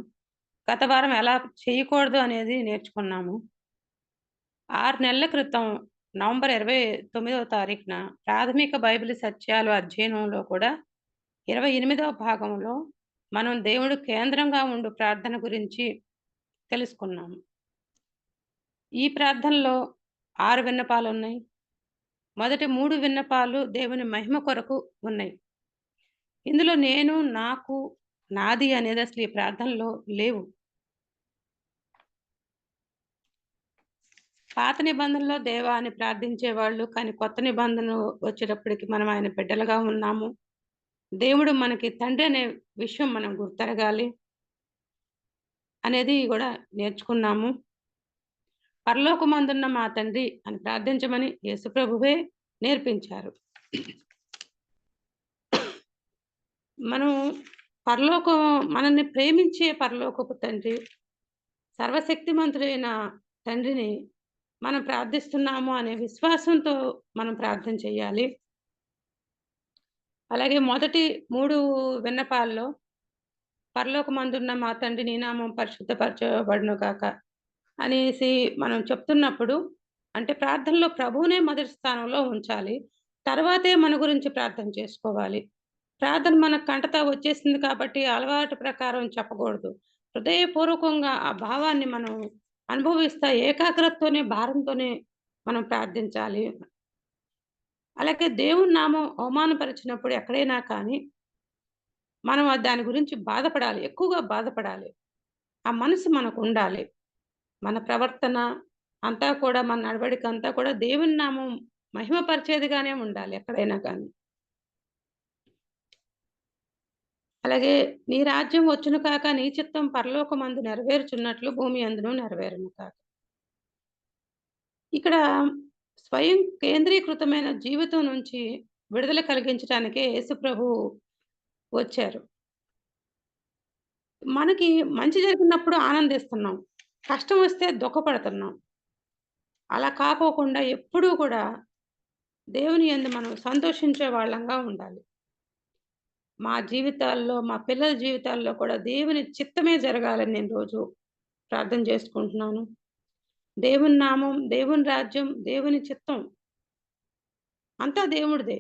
గత వారం ఎలా చేయకూడదు అనేది నేర్చుకున్నాము. 6 నెలల క్రితం నవంబర్ 29వ తారీఖున ప్రాథమిక బైబిల్ సత్యాలు అధ్యయనంలో కూడా 28వ భాగంలో మనం దేవుడు కేంద్రంగా ఉండు ప్రార్థన గురించి తెలుసుకున్నాము. ఈ ప్రార్థనలో 6 విన్నపాలు ఉన్నాయి. మొదటి 3 విన్నపాలు దేవుని మహిమ కొరకు ఉన్నాయి. ఇందులో నేను, నాకు, నాది అనేది అసలు ఈ ప్రార్థనలో లేవు. పాత నిబంధనలో దేవా అని ప్రార్థించేవాళ్ళు, కానీ కొత్త నిబంధన వచ్చేటప్పటికి మనం ఆయన బిడ్డలుగా ఉన్నాము. దేవుడు మనకి తండ్రి అనే విషయం మనం గుర్తెరగాలి అనేది కూడా నేర్చుకున్నాము. పరలోకమందున్న మా తండ్రి అని ప్రార్థించమని యేసుప్రభువే నేర్పించారు. మనం మనల్ని ప్రేమించే పరలోకపు తండ్రి, సర్వశక్తిమంతుడైన తండ్రిని మనం ప్రార్థిస్తున్నాము అనే విశ్వాసంతో మనం ప్రార్థన చేయాలి. అలాగే మొదటి 3 విన్నపాల్లో పరలోకమందున్న మా తండ్రి నీ నామం పరిశుద్ధపరచబడును గాక అనేసి మనం చెప్తున్నప్పుడు, అంటే ప్రార్థనలో ప్రభువునే మొదటి స్థానంలో ఉంచాలి. తర్వాతే మన గురించి ప్రార్థన చేసుకోవాలి. ప్రార్థన మన కంటతా వచ్చేసింది కాబట్టి అలవాటు ప్రకారం చెప్పకూడదు. హృదయపూర్వకంగా ఆ భావాన్ని మనం అనుభవిస్తా ఏకాగ్రతతోనే, భారంతోనే మనం ప్రార్థించాలి. అలాగే దేవుని నామం అవమానపరిచినప్పుడు ఎక్కడైనా కానీ మనం దాని గురించి బాధపడాలి, ఎక్కువగా బాధపడాలి. ఆ మనసు మనకు ఉండాలి. మన ప్రవర్తన అంతా కూడా, మన నడవడిక అంతా కూడా దేవుని నామం మహిమపరిచేదిగానే ఉండాలి ఎక్కడైనా కానీ. అలాగే నీ రాజ్యం వచ్చును కాక, నీ చిత్తం పరలోకమందు నెరవేరుచున్నట్లు భూమి అందును నెరవేరును కాక. ఇక్కడ స్వయం కేంద్రీకృతమైన జీవితం నుంచి విడుదల కలిగించడానికే యేసుప్రభు వచ్చారు. మనకి మంచి జరిగినప్పుడు ఆనందిస్తున్నాం, కష్టం వస్తే దుఃఖపడుతున్నాం. అలా కాకోకుండా ఎప్పుడూ కూడా దేవుని యందు మనం సంతోషించే వాళ్ళంగా ఉండాలి. మా జీవితాల్లో, మా పిల్లల జీవితాల్లో కూడా దేవుని చిత్తమే జరగాలని నేను రోజు ప్రార్థన చేసుకుంటున్నాను. దేవుని నామం, దేవుని రాజ్యం, దేవుని చిత్తం అంతా దేవుడిదే.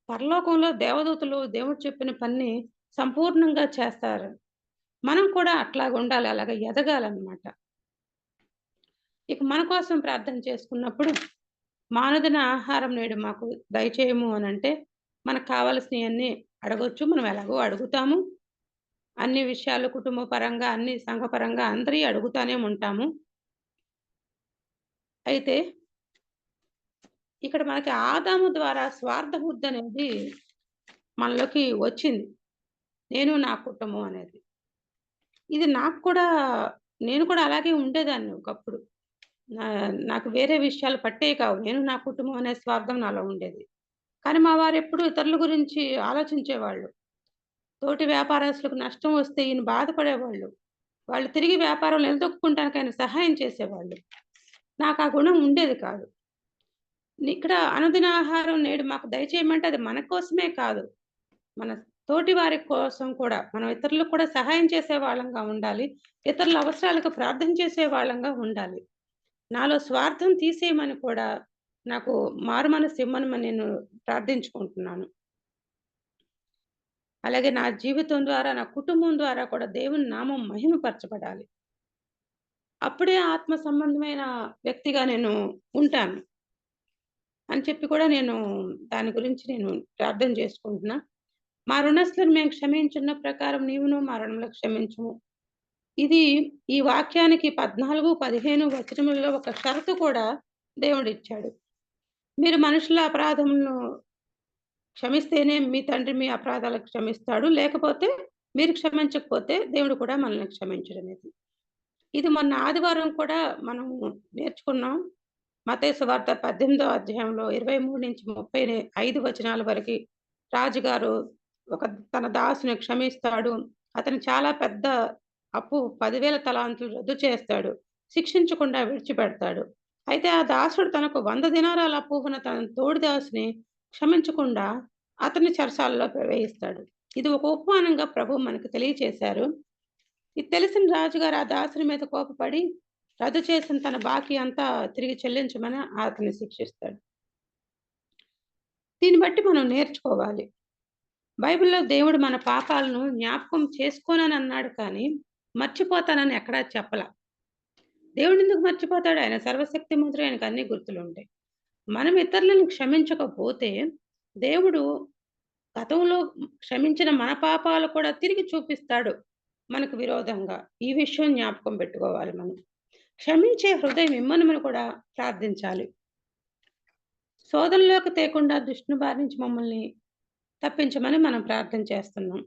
పరలోకంలో దేవదూతలు దేవుడు చెప్పిన పని సంపూర్ణంగా చేస్తారు. మనం కూడా అట్లాగ ఉండాలి, అలాగ ఎదగాలన్నమాట. ఇక మన కోసం ప్రార్థన చేసుకున్నప్పుడు, మానుదిన ఆహారం నేడు మాకు దయచేయము అని అంటే, మనకు కావలసినవన్నీ అడగొచ్చు. మనం ఎలాగో అడుగుతాము. అన్ని విషయాలు కుటుంబ పరంగా, అన్ని సంఘపరంగా అందరి అడుగుతానే ఉంటాము. అయితే ఇక్కడ మనకి ఆదాము ద్వారా స్వార్థ బుద్ధి అనేది మనలోకి వచ్చింది. నేను నా కుటుంబం అనేది. ఇది నేను కూడా అలాగే ఉండేదాన్ని ఒకప్పుడు. నాకు వేరే విషయాలు పట్టేవి కావు. నేను నా కుటుంబం అనే స్వార్థం నాలో ఉండేది. కానీ మా వారు ఎప్పుడూ ఇతరుల గురించి ఆలోచించేవాళ్ళు. తోటి వ్యాపారస్తులకు నష్టం వస్తే ఈయన బాధపడేవాళ్ళు. వాళ్ళు తిరిగి వ్యాపారం నిలదొక్కుకుంటానికి ఆయన సహాయం చేసేవాళ్ళు. నాకు ఆ గుణం ఉండేది కాదు. ఇక్కడ అనుదిన ఆహారం నేడు మాకు దయచేయమంటే అది మన కోసమే కాదు, మన తోటి వారి కోసం కూడా, మనం ఇతరులకు కూడా సహాయం చేసే వాళ్ళంగా ఉండాలి. ఇతరుల అవసరాలకు ప్రార్థన చేసే వాళ్ళంగా ఉండాలి. నాలో స్వార్థం తీసేయమని కూడా నాకు మారు మనసు ఇమ్మని నేను ప్రార్థించుకుంటున్నాను. అలాగే నా జీవితం ద్వారా, నా కుటుంబం ద్వారా కూడా దేవుని నామం మహిమపరచబడాలి. అప్పుడే ఆత్మ సంబంధమైన వ్యక్తిగా నేను ఉంటాను. అని చెప్పి కూడా నేను దాని గురించి నేను ప్రార్థన చేసుకుంటున్నా. మా రుణస్థులను మేము క్షమించున్న ప్రకారం నీవును మా రుణములను క్షమించుము. ఇది ఈ వాక్యానికి 14, 15 వచనములలో ఒక షరతు కూడా దేవుడిచ్చాడు. మీరు మనుషుల అపరాధములను క్షమిస్తేనే మీ తండ్రి మీ అపరాధాలకు క్షమిస్తాడు. లేకపోతే మీరు క్షమించకపోతే దేవుడు కూడా మనల్ని క్షమించడనేది. ఇది మొన్న ఆదివారం కూడా మనం నేర్చుకున్నాం. మత్తయి సువార్త 18వ అధ్యాయంలో 23-35 వచనాల వరకి రాజుగారు తన దాసుని క్షమిస్తాడు. అతను చాలా పెద్ద అప్పు 10,000 తలాంతులు రద్దు చేస్తాడు. శిక్షించకుండా విడిచిపెడతాడు. అయితే ఆ దాసుడు తనకు 100 దినారాల అప్పు ఉన్న తన తోడి దాసుని క్షమించకుండా అతన్ని చెరసాలలో వేయిస్తాడు. ఇది ఒక ఉపమానంగా ప్రభువు మనకు తెలియచేశారు. ఇది తెలిసిన రాజుగారు ఆ దాసుని మీద కోపపడి రద్దు చేసిన తన బాకీ అంతా తిరిగి చెల్లించమని అతన్ని శిక్షిస్తాడు. దీన్ని బట్టి మనం నేర్చుకోవాలి. బైబిల్లో దేవుడు మన పాపాలను జ్ఞాపకం చేసుకోనని అన్నాడు, కానీ మర్చిపోతానని ఎక్కడా చెప్పలా. దేవుడు ఎందుకు మర్చిపోతాడు? ఆయన సర్వశక్తిమంతుడు, ఆయనకు అన్ని గుర్తులు ఉంటాయి. మనం ఇతరులను క్షమించకపోతే దేవుడు గతంలో క్షమించిన మన పాపాలు కూడా తిరిగి చూపిస్తాడు మనకు విరోధంగా. ఈ విషయం జ్ఞాపకం పెట్టుకోవాలి. మనం క్షమించే హృదయం ఇమ్మని కూడా ప్రార్థించాలి. శోధనలోకి తేకుండా దుష్టుని బారి నుంచి మమ్మల్ని తప్పించమని మనం ప్రార్థన చేస్తున్నాం.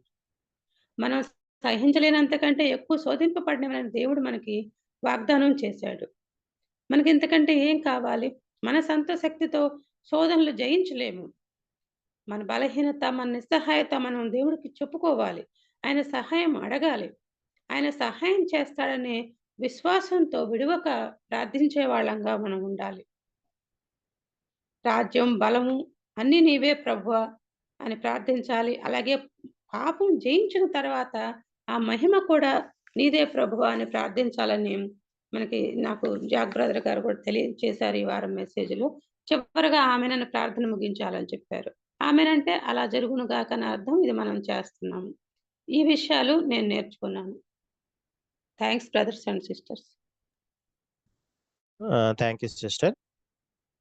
మనం సహించలేనంతకంటే ఎక్కువ శోధింపబడినవని దేవుడు మనకి వాగ్దానం చేశాడు. మనకి ఇంతకంటే ఏం కావాలి? మన సొంత శక్తితో శోధనలు జయించలేము. మన బలహీనత, మన నిస్సహాయత మనం దేవుడికి చెప్పుకోవాలి. ఆయన సహాయం అడగాలి. ఆయన సహాయం చేస్తాడనే విశ్వాసంతో విడువక ప్రార్థించే వాళ్ళంగా మనం ఉండాలి. రాజ్యం, బలము అన్నీ నీవే ప్రభువా అని ప్రార్థించాలి. అలాగే పాపం జయించిన తర్వాత ఆ మహిమ కూడా నీదే ప్రభువా అని ప్రార్థించాలని నాకు జాక్ బ్రదర్ గారు కూడా తెలియజేశారు ఈ వారం మెసేజ్‌లో. చివరగా ఆమెనని ప్రార్థన ముగించాలని చెప్పారు. ఆమెనంటే అలా జరుగును గాక అని అర్థం. ఇది మనం చేస్తున్నాము. ఈ విషయాలు నేను నేర్చుకున్నాను. Thanks brothers and sisters. Thank you sister.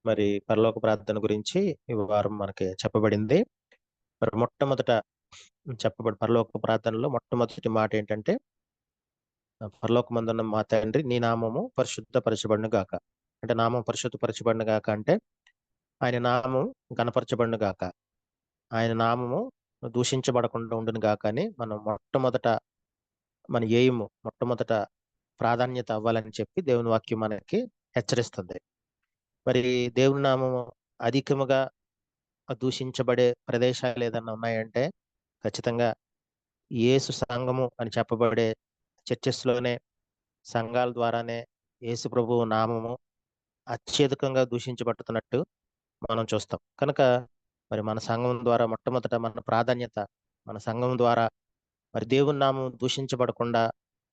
మరి పరలోక ప్రార్థన గురించి ఈ వారం మనకి చెప్పబడింది. మరి మొట్టమొదట పరలోక ప్రార్థనలో మొట్టమొదటి మాట ఏంటంటే, పరలోకమందున్న మా తండ్రి నీ నామము పరిశుద్ధపరచబడును గాక. అంటే నామం పరిశుద్ధపరచబడును గాక అంటే ఆయన నామం గణపరచబడును గాక, ఆయన నామము దూషించబడకుండా ఉండును గాక అని మనం మొట్టమొదట మన ఎయిమ్, మొట్టమొదట ప్రాధాన్యత అవ్వాలని చెప్పి దేవుని వాక్యం మనకి హెచ్చరిస్తుంది. మరి దేవుని నామము అధికముగా దూషించబడే ప్రదేశాలు ఏదన్నా ఉన్నాయంటే ఖచ్చితంగా యేసు సంఘము అని చెప్పబడే చర్చెస్లోనే, సంఘాల ద్వారానే యేసు ప్రభువు నామము అత్యధికంగా దూషించబడుతున్నట్టు మనం చూస్తాం. కనుక మరి మన సంఘం ద్వారా మొట్టమొదట మన ప్రాధాన్యత, మన సంఘం ద్వారా మరి దేవుని నామం దూషించబడకుండా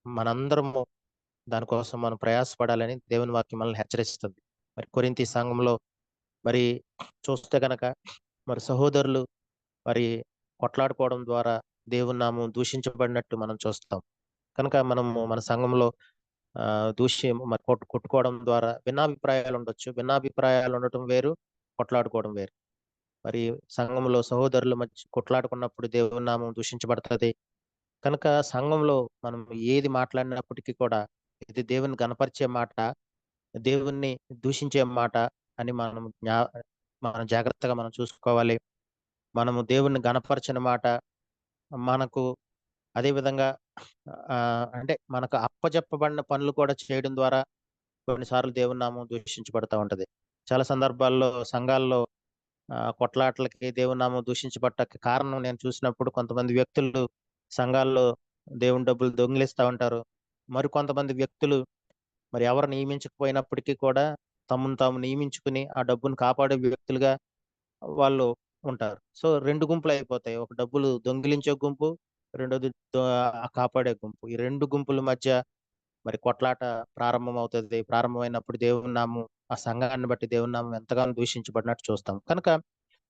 మనందరము దానికోసం మనం ప్రయాసపడాలని దేవుని వాక్యం మనల్ని హెచ్చరిస్తుంది. మరి కొరింథీ సంఘంలో మరి చూస్తే కనుక మరి సహోదరులు మరి కొట్లాడుకోవడం ద్వారా దేవుని నామం దూషించబడినట్టు మనం చూస్తాం. కనుక మనము మన సంఘంలో మరి కొట్టుకోవడం ద్వారా భిన్నాభిప్రాయాలు ఉండొచ్చు. భిన్నాభిప్రాయాలు ఉండటం వేరు, కొట్లాడుకోవడం వేరు. మరి సంఘంలో సహోదరుల మధ్య కొట్లాడుకున్నప్పుడు దేవుని నామం దూషించబడుతుంది. కనుక సంఘంలో మనం ఏది మాట్లాడినప్పటికీ కూడా ఇది దేవుని గణపరిచే మాట, దేవుణ్ణి దూషించే మాట అని మనం జాగ్రత్తగా మనం చూసుకోవాలి. మనము దేవుణ్ణి గణపరచిన మాట మనకు అదేవిధంగా అంటే మనకు అప్పచెప్పబడిన పనులు కూడా చేయడం ద్వారా కొన్నిసార్లు దేవుని నామం దూషించబడతా ఉంటది. చాలా సందర్భాల్లో సంఘాల్లో కొట్లాటలకి దేవుని నామం దూషించబడటానికి కారణం నేను చూసినప్పుడు కొంతమంది వ్యక్తులు సంఘాల్లో దేవుని డబ్బులు దొంగిలిస్తూ ఉంటారు. మరి కొంతమంది వ్యక్తులు మరి ఎవరు నియమించకపోయినప్పటికీ కూడా తమను తాము నియమించుకుని ఆ డబ్బును కాపాడే వ్యక్తులుగా వాళ్ళు ఉంటారు. సో 2 గుంపులు అయిపోతాయి. ఒక డబ్బులు దొంగిలించే గుంపు, రెండోది కాపాడే గుంపు. ఈ 2 గుంపుల మధ్య మరి కొట్లాట ప్రారంభమవుతుంది. ప్రారంభమైనప్పుడు దేవుని నామం, ఆ సంఘాన్ని బట్టి దేవుని నామం ఎంతగానో దూషించబడినట్టు చూస్తాం. కనుక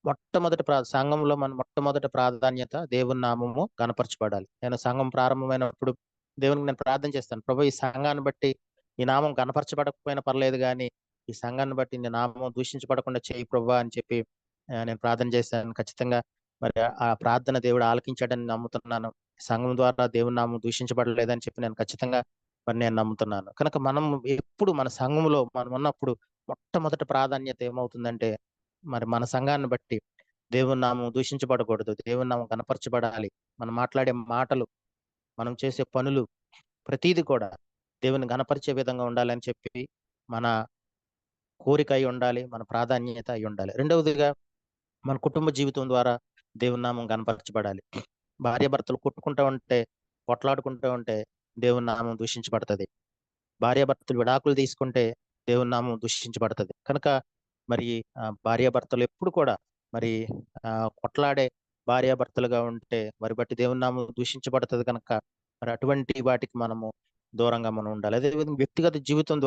మొట్టమొదటి సంఘంలో మన మొట్టమొదటి ప్రాధాన్యత దేవుని నామము గణపరచబడాలి. నేను సంఘం ప్రారంభమైనప్పుడు దేవునికి నేను ప్రార్థన చేస్తాను, ప్రభు ఈ సంఘాన్ని బట్టి ఈ నామం గణపరచబడకపోయినా పర్లేదు కానీ ఈ సంఘాన్ని బట్టి నీ నామం దూషించబడకుండా చేయి ప్రభా అని చెప్పి నేను ప్రార్థన చేశాను. ఖచ్చితంగా మరి ఆ ప్రార్థన దేవుడు ఆలకించాడని నమ్ముతున్నాను. సంఘం ద్వారా దేవుని నామం దూషించబడలేదని చెప్పి నేను ఖచ్చితంగా మరి నేను నమ్ముతున్నాను. కనుక మనం ఎప్పుడు మన సంఘంలో మనం ఉన్నప్పుడు మొట్టమొదటి ప్రాధాన్యత ఏమవుతుందంటే మరి మన సంఘాన్ని బట్టి దేవుని నామం దూషించబడకూడదు. దేవుని నామం కనపరచబడాలి. మనం మాట్లాడే మాటలు, మనం చేసే పనులు ప్రతీది కూడా దేవుని గణపరిచే విధంగా ఉండాలని చెప్పి మన కోరిక అయి ఉండాలి. మన ప్రాధాన్యత అయి ఉండాలి. రెండవదిగా మన కుటుంబ జీవితం ద్వారా దేవుని నామం గణపరచబడాలి. భార్యాభర్తలు కొట్టుకుంటూ ఉంటే, కొట్లాడుకుంటూ ఉంటే దేవుని నామం దూషించబడుతుంది. భార్యాభర్తలు విడాకులు తీసుకుంటే దేవుని నామం దూషించబడుతుంది. కనుక మరి భార్యాభర్తలు ఎప్పుడు కూడా మరి కొట్లాడే భార్యాభర్తలుగా ఉంటే మరి బట్టి దేవుని నామం దూషించబడుతుంది. కనుక మరి అటువంటి వాటికి మనము దూరంగా మనం ఉండాలి. అదేవిధంగా వ్యక్తిగత జీవితం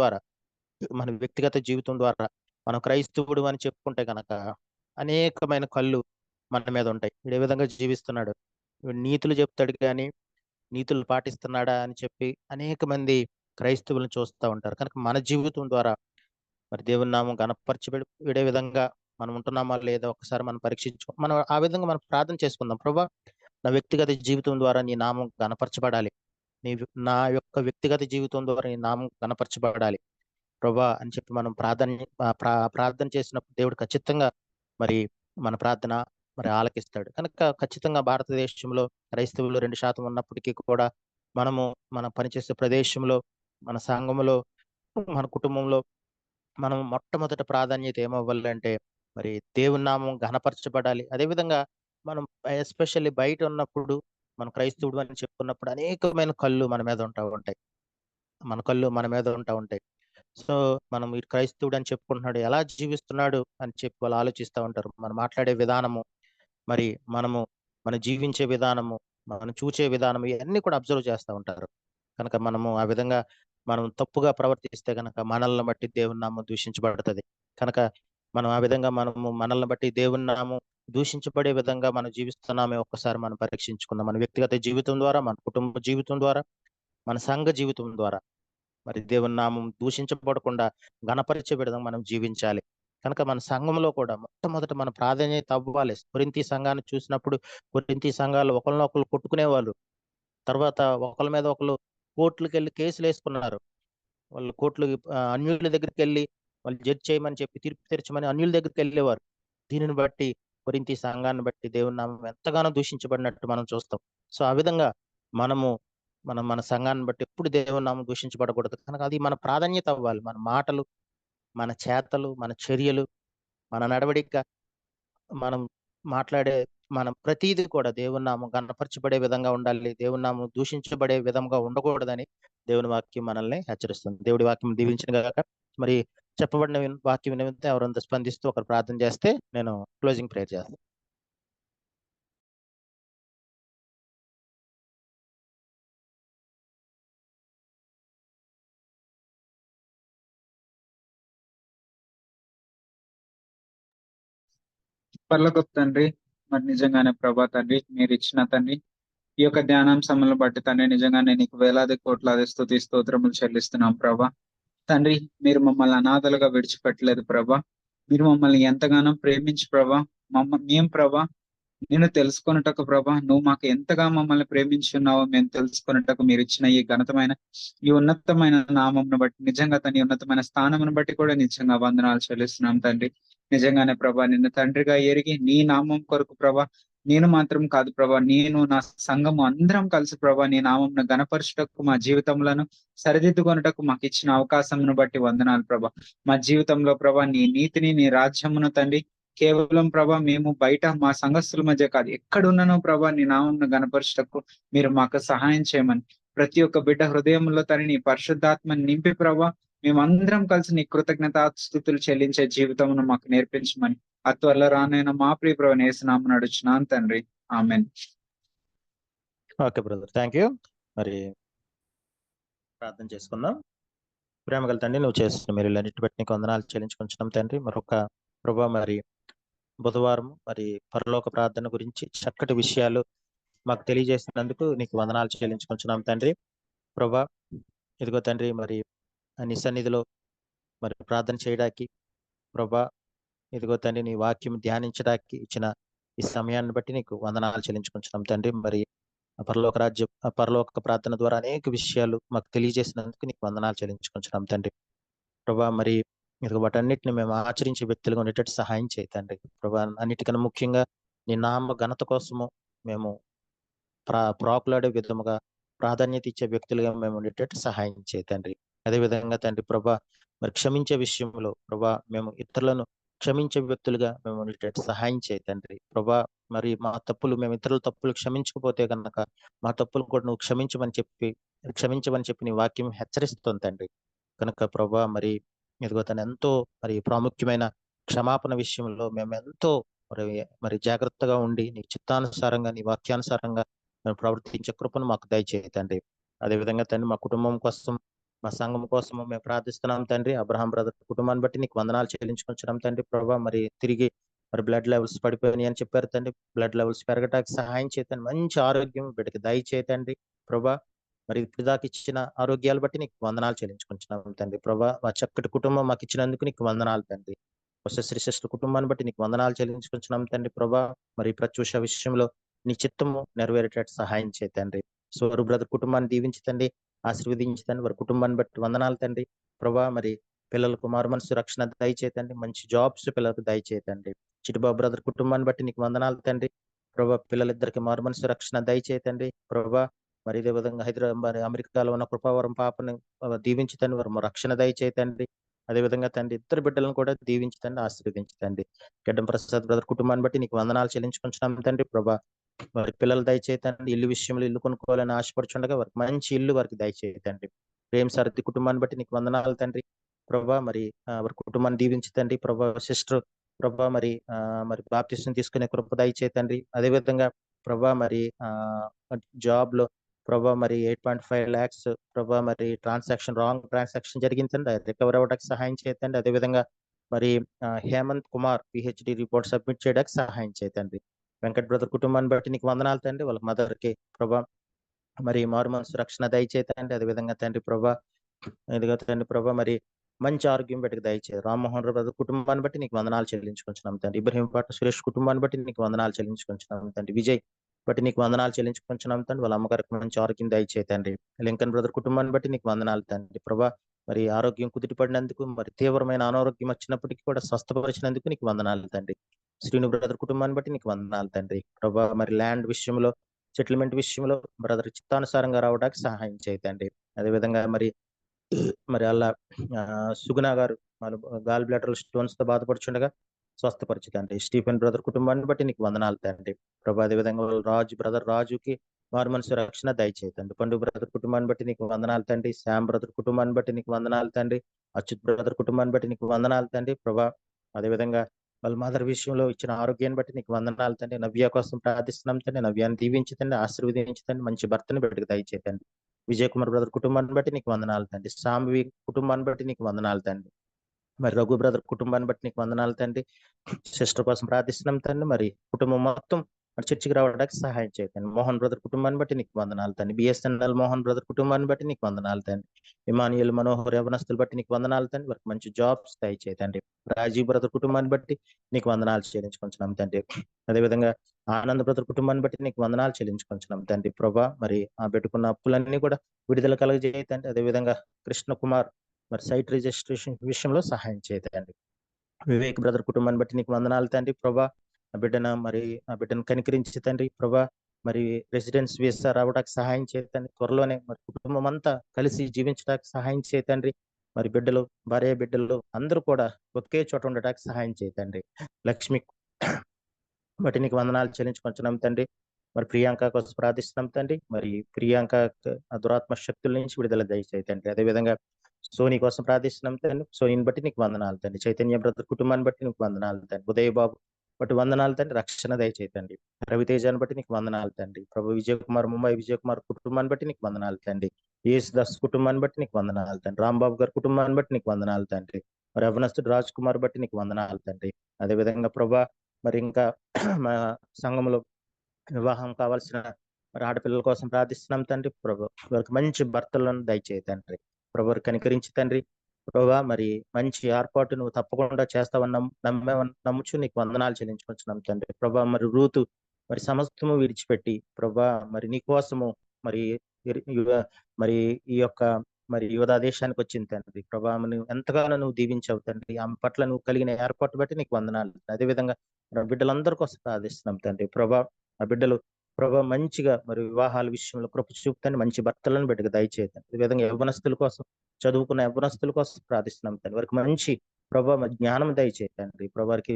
ద్వారా మనం క్రైస్తవుడు అని చెప్పుకుంటే కనుక అనేకమైన కళ్ళు మన మీద ఉంటాయి. వీడు ఏ విధంగా జీవిస్తున్నాడు, వీడు నీతులు చెప్తాడు కానీ నీతులు పాటిస్తున్నాడా అని చెప్పి అనేక మంది క్రైస్తవులను చూస్తూ ఉంటారు. కనుక మన జీవితం ద్వారా మరి దేవుని నామం విడే విధంగా మనం ఉంటున్నామా లేదా ఒకసారి మనం పరీక్షించుకో. మనం ఆ విధంగా మనం ప్రార్థన చేసుకుందాం. ప్రభా, నా వ్యక్తిగత జీవితం ద్వారా నీ నామం గణపరచబడాలి. నా యొక్క వ్యక్తిగత జీవితం ద్వారా నీ నామం గణపరచబడాలి ప్రభా అని చెప్పి మనం ప్రార్థన చేసినప్పుడు దేవుడు ఖచ్చితంగా మరి మన ప్రార్థన మరి ఆలకిస్తాడు. కనుక ఖచ్చితంగా భారతదేశంలో క్రైస్తవులు 2% ఉన్నప్పటికీ కూడా మనం పనిచేసే ప్రదేశంలో, మన సంఘంలో, మన కుటుంబంలో మనం మొట్టమొదటి ప్రాధాన్యత ఏమవ్వాలంటే మరి దేవుని నామం ఘనపరచబడాలి. అదేవిధంగా మనం ఎస్పెషల్లీ బయట ఉన్నప్పుడు మనం క్రైస్తవుడు అని చెప్పుకున్నప్పుడు అనేకమైన కళ్ళు మన మీద ఉంటా ఉంటాయి. సో మనం ఈ క్రైస్తవుడు అని చెప్పుకుంటున్నాడు, ఎలా జీవిస్తున్నాడు అని చెప్పి వాళ్ళు ఆలోచిస్తూ ఉంటారు. మనం మాట్లాడే విధానము, మరి మనం జీవించే విధానము, మనం చూచే విధానం, ఇవన్నీ కూడా అబ్జర్వ్ చేస్తూ ఉంటారు. కనుక మనము ఆ విధంగా మనం తప్పుగా ప్రవర్తిస్తే కనుక మనల్ని బట్టి దేవుని నామం దూషించబడుతుంది. కనుక మనం ఆ విధంగా మనల్ని బట్టి దేవుని నామం దూషించబడే విధంగా మనం జీవిస్తున్నామే ఒక్కసారి మనం పరీక్షించుకుందాం. మన వ్యక్తిగత జీవితం ద్వారా, మన కుటుంబ జీవితం ద్వారా, మన సంఘ జీవితం ద్వారా మరి దేవుని నామం దూషించబడకుండా ఘనపరిచే విధంగా మనం జీవించాలి. కనుక మన సంఘంలో కూడా మొట్టమొదట మన ప్రాధాన్యత అవ్వాలి. కొరింథీ సంఘాన్ని చూసినప్పుడు కొరింథీ సంఘాలు ఒకరినొకరు కొట్టుకునేవాళ్ళు. తర్వాత ఒకళ్ళ మీద ఒకళ్ళు కోర్టులకు వెళ్ళి కేసులు వేసుకున్నారు. వాళ్ళు అన్యుల దగ్గరికి వెళ్ళి వాళ్ళు జడ్జ్ చేయమని చెప్పి తీర్పు తీర్చమని అన్యుల దగ్గరికి వెళ్ళేవారు. దీనిని బట్టి కొరింథీ సంఘాన్ని బట్టి దేవుని నామం ఎంతగానో దూషించబడినట్టు మనం చూస్తాం. సో ఆ విధంగా మన సంఘాన్ని బట్టి ఎప్పుడు దేవుని నామం దూషించబడకూడదు. కనుక అది మన ప్రాధాన్యత అవ్వాలి. మన మాటలు, మన చేతలు, మన చర్యలు, మన నడవడిక, మనం మాట్లాడే మనం ప్రతీది కూడా దేవుని నామం గణపరచబడే విధంగా ఉండాలి. దేవుని నామం దూషించబడే విధంగా ఉండకూడదని దేవుని వాక్యం మనల్ని హెచ్చరిస్తుంది. దేవుడి వాక్యం దీవించిన గాక. మరి చెప్పబడిన వాక్యం నిమిత్తం ఎవరంతా స్పందిస్తూ ఒకరు ప్రార్థన చేస్తే నేను క్లోజింగ్ ప్రేయర్ చేస్తాను. పరలోకపు తండ్రి, మరి నిజంగానే ప్రభా తండ్రి, మీరు ఇచ్చిన తండ్రి ఈ యొక్క ధ్యానాంశములను బట్టి తండ్రి నిజంగానే నీకు వేలాది కోట్లాది స్తుతి స్తోత్రములు చెల్లిస్తున్నాం ప్రభా. తండ్రి, మీరు మమ్మల్ని అనాథలుగా విడిచిపెట్టలేదు ప్రభా. మీరు మమ్మల్ని ఎంతగానో ప్రేమించి ప్రభా, మేము ప్రభా నేను తెలుసుకున్నటకు ప్రభా, నువ్వు మాకు ఎంతగా మమ్మల్ని ప్రేమించున్నావో మేము తెలుసుకున్నటకు మీరు ఇచ్చిన ఈ ఘనతమైన, ఈ ఉన్నతమైన నామంను బట్టి, నిజంగా తన ఉన్నతమైన స్థానమును బట్టి కూడా నిజంగా వందనాలు చెల్లిస్తున్నాం తండ్రి. నిజంగానే ప్రభా, నిన్ను తండ్రిగా ఎరిగి నీ నామం కొరకు ప్రభా, నేను మాత్రం కాదు ప్రభా, నేను నా సంఘము అందరం కలిసి ప్రభా నీ నామంను గణపరచుటకు, మా జీవితంలో సరిదిద్దుకొనుటకు మాకు ఇచ్చిన అవకాశమును బట్టి వందనాలు ప్రభా. మా జీవితంలో ప్రభా నీ నీతిని, నీ రాజ్యమును తండ్రి కేవలం ప్రభా మేము బయట మా సంఘస్థుల మధ్య కాదు, ఎక్కడున్నానో ప్రభా నీ నామంను గణపరచుటకు మీరు మాకు సహాయం చేయమని, ప్రతి ఒక్క బిడ్డ హృదయంలో తన నీ పరిశుద్ధాత్మని నింపి ప్రభా మేమందరం కలిసి నీ కృతజ్ఞతాస్తుతులు చెల్లించే జీవితమును మాకు నేర్పించమని ఆ త్వరలో రానైనా మా ప్రియ ప్రభువుని యేసునామమున అడుగుచున్నాను తండ్రి. ఆమేన్. Okay brother, thank you. మరి ప్రార్థన చేసుకుందాం. ప్రేమగల తండ్రి, నువ్వు చేస్తున్న మీరు అన్నిటి బట్టి నీకు వందనాలు చెల్లించుకుంటున్నాం తండ్రి. మరొక ప్రభా మరి బుధవారం మరి పరలోక ప్రార్థన గురించి చక్కటి విషయాలు మాకు తెలియజేసినందుకు నీకు వందనాలు చెల్లించుకుంటున్నాం తండ్రి. ప్రభా ఇదిగో తండ్రి, మరి నీ సన్నిధిలో మరి ప్రార్థన చేయడానికి ప్రభా ఇదిగో తండ్రి నీ వాక్యం ధ్యానించడానికి ఇచ్చిన ఈ సమయాన్ని బట్టి నీకు వందనాలు చెల్లించుకుంటున్నాం తండ్రి. మరి ఆ పరలోక ప్రార్థన ద్వారా అనేక విషయాలు మాకు తెలియజేసినందుకు నీకు వందనాలు చెల్లించుకుంటున్నాం తండ్రి. ప్రభా మరి ఇదిగో వాటన్నిటిని మేము ఆచరించే వ్యక్తులుగా ఉండేటట్టు సహాయం చేయి తండ్రి. ప్రభా అన్నిటికన్నా ముఖ్యంగా నీ నామ ఘనత కోసము మేము ప్రాకులాడే విధముగా ప్రాధాన్యత ఇచ్చే వ్యక్తులుగా మేము ఉండేటట్టు సహాయం చేయి తండ్రి. అదేవిధంగా తండ్రి ప్రభా మరి క్షమించే విషయంలో ప్రభా మేము ఇతరులను క్షమించే వ్యక్తులుగా మేము ఉండేటట్టు సహాయం చేయి తండ్రి. ప్రభా మరి మేము ఇతరుల తప్పులు క్షమించకపోతే కనుక మా తప్పులు కూడా నువ్వు క్షమించమని చెప్పి నీ వాక్యం హెచ్చరిస్తుంది తండ్రి. కనుక ప్రభా మరి ఇదిగో తను ఎంతో మరి ప్రాముఖ్యమైన క్షమాపణ విషయంలో మేము ఎంతో మరి జాగ్రత్తగా ఉండి నీ చిత్తానుసారంగా నీ వాక్యానుసారంగా మేము ప్రవర్తించే కృపను మాకు దయచేయి తండ్రి. అదేవిధంగా తండ్రి మా కుటుంబం కోసం మా సంఘం కోసము మేము ప్రార్థిస్తున్నాం తండ్రి. అబ్రహాం బ్రదర్ కుటుంబాన్ని బట్టి నీకు వందనాలు చెల్లించుకుంటున్నాం తండ్రి. ప్రభా మరి తిరిగి మరి బ్లడ్ లెవెల్స్ పడిపోయినాయి అని చెప్పారు తండ్రి. బ్లడ్ లెవెల్స్ పెరగటానికి సహాయం చేయతండి. మంచి ఆరోగ్యం బిడ్డకి దయచేతండి ప్రభా. మరి ఇప్పుడు దాకా ఇచ్చిన ఆరోగ్యాలు బట్టి నీకు వందనాలు చెల్లించుకుంటున్నాం తండ్రి. ప్రభా మా చక్కటి కుటుంబం మాకు ఇచ్చినందుకు నీకు వందనాలు తండ్రి. శ్రీ సిస్టర్ కుటుంబాన్ని బట్టి నీకు వందనాలు చెల్లించుకుంటున్నాం తండ్రి. ప్రభా మరి ప్రత్యూష విషయంలో నీ చిత్తము నెరవేరేటట్టు సహాయం చేయతండి. సోరు బ్రదర్ కుటుంబాన్ని దీవించతండి, ఆశీర్వదించతండి. వారి కుటుంబాన్ని బట్టి వందనాలు తండ్రి. ప్రభా మరి పిల్లలకు మారు మనసు రక్షణ దయచేతండి. మంచి జాబ్స్ పిల్లలకు దయచేతండి. చిట్టుబాబు బ్రదర్ కుటుంబాన్ని బట్టి నీకు వందనాలు తండ్రి. ప్రభా పిల్లలిద్దరికి మారు మనసు రక్షణ దయచేతండి. ప్రభా మరి ఇదే విధంగా హైదరాబాద్ మరి అమెరికాలో ఉన్న కృపావరం పాపని దీవించతండి. వారు రక్షణ దయచేతండి. అదేవిధంగా తండ్రి ఇద్దరు బిడ్డలను కూడా దీవించతండి, ఆశీర్వదించతండి. గడ్డం ప్రసాద్ బ్రదర్ కుటుంబాన్ని బట్టి నీకు వందనాలు చెల్లించుకుంటున్నాం తండ్రి. ప్రభా వారి పిల్లలు దయచేతండి. ఇల్లు విషయంలో ఇల్లు కొనుక్కోవాలని ఆశపడుచుండగా వారికి మంచి ఇల్లు వారికి దయచేతండి. ప్రేమ సారథి కుటుంబాన్ని బట్టి నీకు వందనాలు తండ్రి. ప్రభా మరి వారి కుటుంబాన్ని దీవించతండి. ప్రభా సిస్టర్ ప్రభా మరి మరి బాప్టిస్ట్ని తీసుకునే కృప దయచేతండి. అదేవిధంగా ప్రభా మరి జాబ్ లో ప్రభా మరి 8.5 lakhs ప్రభా మరి రాంగ్ ట్రాన్సాక్షన్ జరిగిందండి. రికవర్ అవ్వడానికి సహాయం చేయతండి. అదేవిధంగా మరి Hemanth Kumar PhD report submit చేయడానికి సహాయం చేయతండి. వెంకట్ బ్రదర్ కుటుంబాన్ని బట్టి నీకు వందనాలు తండ్రి. వాళ్ళ మదర్ కి ప్రభా మరి మారు మనసు రక్షణ దయచేతండి. అదేవిధంగా తండ్రి ప్రభా ఇదిగో తండ్రి ప్రభా మరి మంచి ఆరోగ్యం బట్టి దయచేది. రామ్మోహన్ రావు బ్రదర్ కుటుంబాన్ని బట్టి నీకు వందనాలు చెల్లించుకుంటున్నాం తండ్రి. ఇబ్రహీంపాట సురేష్ కుటుంబాన్ని బట్టి నీకు వందనాలు చెల్లించుకుంటున్నాం తండ్రి. విజయ్ బట్టి నీకు వందనాలు చెల్లించుకుంటున్నాం తండ్రి. వాళ్ళ అమ్మగారికి మంచి ఆరోగ్యం దయచేతండి. లింకన్ బ్రదర్ కుటుంబాన్ని బట్టి నీకు వందనాలు తండ్రి. ప్రభా మరి ఆరోగ్యం కుదిరిపడినందుకు మరి తీవ్రమైన అనారోగ్యం వచ్చినప్పటికీ కూడా స్వస్థపరిచినందుకు నీకు వందనాలు తండ్రి. శ్రీను బ్రదర్ కుటుంబాన్ని బట్టి నీకు వందనాలు తండ్రి. ప్రభా మరి ల్యాండ్ విషయంలో సెటిల్మెంట్ విషయంలో బ్రదర్ చిత్తానుసారంగా రావడానికి సహాయం చేయతండి. అదేవిధంగా మరి అలా సుగుణ గారు గాల్ బ్లాడర్ స్టోన్స్ తో బాధపడుచుండగా స్వస్థపరచుతండి. స్టీఫెన్ బ్రదర్ కుటుంబాన్ని బట్టి నీకు వందనాలు తండ్రి. ప్రభా అదేవిధంగా రాజుకి మారు మనసు రక్షణ దయచేతండి. పండు బ్రదర్ కుటుంబాన్ని బట్టి నీకు వందనాలు తండ్రి. శ్యామ్ బ్రదర్ కుటుంబాన్ని బట్టి నీకు వందనాలు తండ్రి. అచ్యుత్ బ్రదర్ కుటుంబాన్ని బట్టి నీకు వందనాలు తండ్రి. ప్రభా అదేవిధంగా వాళ్ళ మదర్ విషయంలో ఇచ్చిన ఆరోగ్యాన్ని బట్టి నీకు వందనాలు తండ్రి. నవ్య కోసం ప్రార్థిస్తున్నాం తండ్రి. నవ్యాన్ని దీవించతండి, ఆశీర్వదించతండి. మంచి భర్తని బిడ్డకు దయచేతండి. విజయ్ కుమార్ బ్రదర్ కుటుంబాన్ని బట్టి నీకు వందనాలు తండ్రి. సాంబవి కుటుంబాన్ని బట్టి నీకు వందనాలు తండ్రి. మరి రఘు బ్రదర్ కుటుంబాన్ని బట్టి నీకు వందనాలు తండ్రి. సిస్టర్ కోసం ప్రార్థిస్తున్నాం తండ్రి. మరి కుటుంబం మొత్తం చర్చికి రావడానికి సహాయం చేయతండి. మోహన్ బ్రదర్ కుటుంబాన్ని బట్టి నీకు వందనాలు తండ్రి. బిఎస్ఎన్ఎల్ మోహన్ బ్రదర్ కుటుంబాన్ని బట్టి నీకు వందనాలు తండ్రి. ఇమానియల్ మనోహర్ యవనస్తులు బట్టి నీకు వందనాలు తండ్రి. వారికి మంచి జాబ్స్ దయచేతండి. రాజీవ్ బ్రదర్ కుటుంబాన్ని బట్టి నీకు వందనాలు చెల్లించుకుంటున్నాం తండ్రి. అదేవిధంగా ఆనంద్ బ్రదర్ కుటుంబాన్ని బట్టి నీకు వందనాలు చెల్లించుకుంటున్నాం తండ్రి. ప్రభా మరి పెట్టుకున్న అప్పులన్నీ కూడా విడుదల కలగజేయతండి. అదేవిధంగా కృష్ణ కుమార్ మరి సైట్ రిజిస్ట్రేషన్ విషయంలో సహాయం చేయతండి. వివేక్ బ్రదర్ కుటుంబాన్ని బట్టి నీకు వందనాలు తండ్రి. ప్రభా ఆ బిడ్డను కనికరించి తండ్రి. ప్రభా మరి రెసిడెన్స్ వీసా రావడానికి సహాయం చేయతండి. త్వరలోనే మరి కుటుంబం అంతా కలిసి జీవించడానికి సహాయం చేయతండి. మరి భార్య బిడ్డలు అందరూ కూడా ఒకే చోట ఉండటానికి సహాయం చేయతండి. లక్ష్మి బట్టి నీకు వందనాలు చెల్లించుకుంటున్నాం తండ్రి. మరి ప్రియాంక కోసం ప్రార్థిస్తున్నాం తండ్రి. మరి ప్రియాంక దురాత్మ శక్తుల నుంచి విడుదల దయచేతండి. అదేవిధంగా సోని కోసం ప్రార్థిస్తున్నాం తండ్రి. సోనిని బట్టి నీకు వందనాలు తండ్రి. చైతన్య బ్రదర్ కుటుంబాన్ని బట్టి నీకు వందనాలు తండ్రి. ఉదయ్ బాబు బట్టి వందనాలు తండ్రి. రక్షణ దయచేతండి. రవితేజాన్ని బట్టి నీకు వందనాలు తండ్రి. ప్రభు ముంబై విజయ్ కుమార్ కుటుంబాన్ని బట్టి నీకు వందనాలు తండ్రి. యేసుదాస్ కుటుంబాన్ని బట్టి నీకు వందనాలు తండ్రి. రాంబాబు గారి కుటుంబాన్ని బట్టి నీకు వందనాలు తండ్రి. మరి అవనస్తుడు రాజ్ కుమార్ బట్టి నీకు వందనాలు తండ్రి. అదేవిధంగా ప్రభా మరి ఇంకా మా సంఘంలో వివాహం కావాల్సిన మరి ఆడపిల్లల కోసం ప్రార్థిస్తున్నాం తండ్రి. ప్రభు వారికి మంచి భర్తలను దయచేయి తండ్రి. ప్రభు కనికరించి తండ్రి. ప్రభా మరి మంచి ఏర్పాటు నువ్వు తప్పకుండా చేస్తావని నమ్ముచు నీకు వందనాలు చెల్లించుకుంటున్నాం తండ్రి. ప్రభా మరి రూతు మరి సమస్తము విడిచిపెట్టి ప్రభా మరి నీ కోసము మరి మరి ఈ యొక్క మరి యోధా దేశానికి వచ్చింది తండ్రి. ప్రభా నువ్వు ఎంతగానో నువ్వు దీవించావు తండ్రి. ఆమె పట్ల నువ్వు కలిగిన ఏర్పాటు బట్టి నీకు వందనాలు. అదేవిధంగా మన బిడ్డలందరి కోసం ప్రార్థిస్తున్నాం తండ్రి. ప్రభా ఆ బిడ్డలు ప్రభా మంచిగా మరి వివాహాల విషయంలో కృప చూపుతాన్ని మంచి భర్తలను బిడ్డకు దయచేయండి. అదేవిధంగా యవ్వనస్తుల కోసం చదువుకున్న యవ్వనస్తుల కోసం ప్రార్థిస్తున్నాం తండ్రి. వారికి మంచి ప్రభా జ్ఞానం దయచేయండి. ప్రభా వారికి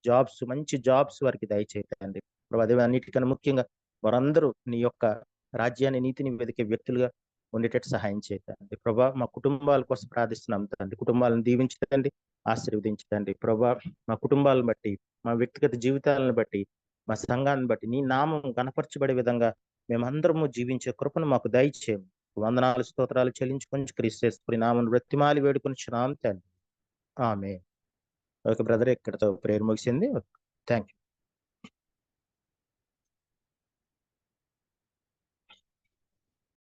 జాబ్స్ మంచి జాబ్స్ వారికి దయచేయండి. ప్రభా అదే అన్నిటికన్నా ముఖ్యంగా వారందరూ నీ యొక్క రాజ్యాన్ని నీతిని వెతికే వ్యక్తులుగా ఉండేటట్టు సహాయం చేయండి. ప్రభా మా కుటుంబాల కోసం ప్రార్థిస్తున్నాం తండ్రి. కుటుంబాలను దీవించండి, ఆశీర్వదించండి. ప్రభా మా కుటుంబాలను బట్టి మా వ్యక్తిగత జీవితాలను బట్టి మా సంఘాన్ని బట్టి నీ నామం కనపరచబడే విధంగా మేమందరము జీవించే కృపను మాకు దయచేయము. వందనాలు స్తోత్రాలు చెల్లించుకొని క్రీస్తు నామం బ్రతిమాలి వేడుకొని తండ్రి. ఆమేన్. ఓకే బ్రదర్, ఇక్కడతో ప్రేయర్ ముగిసింది. Thank you.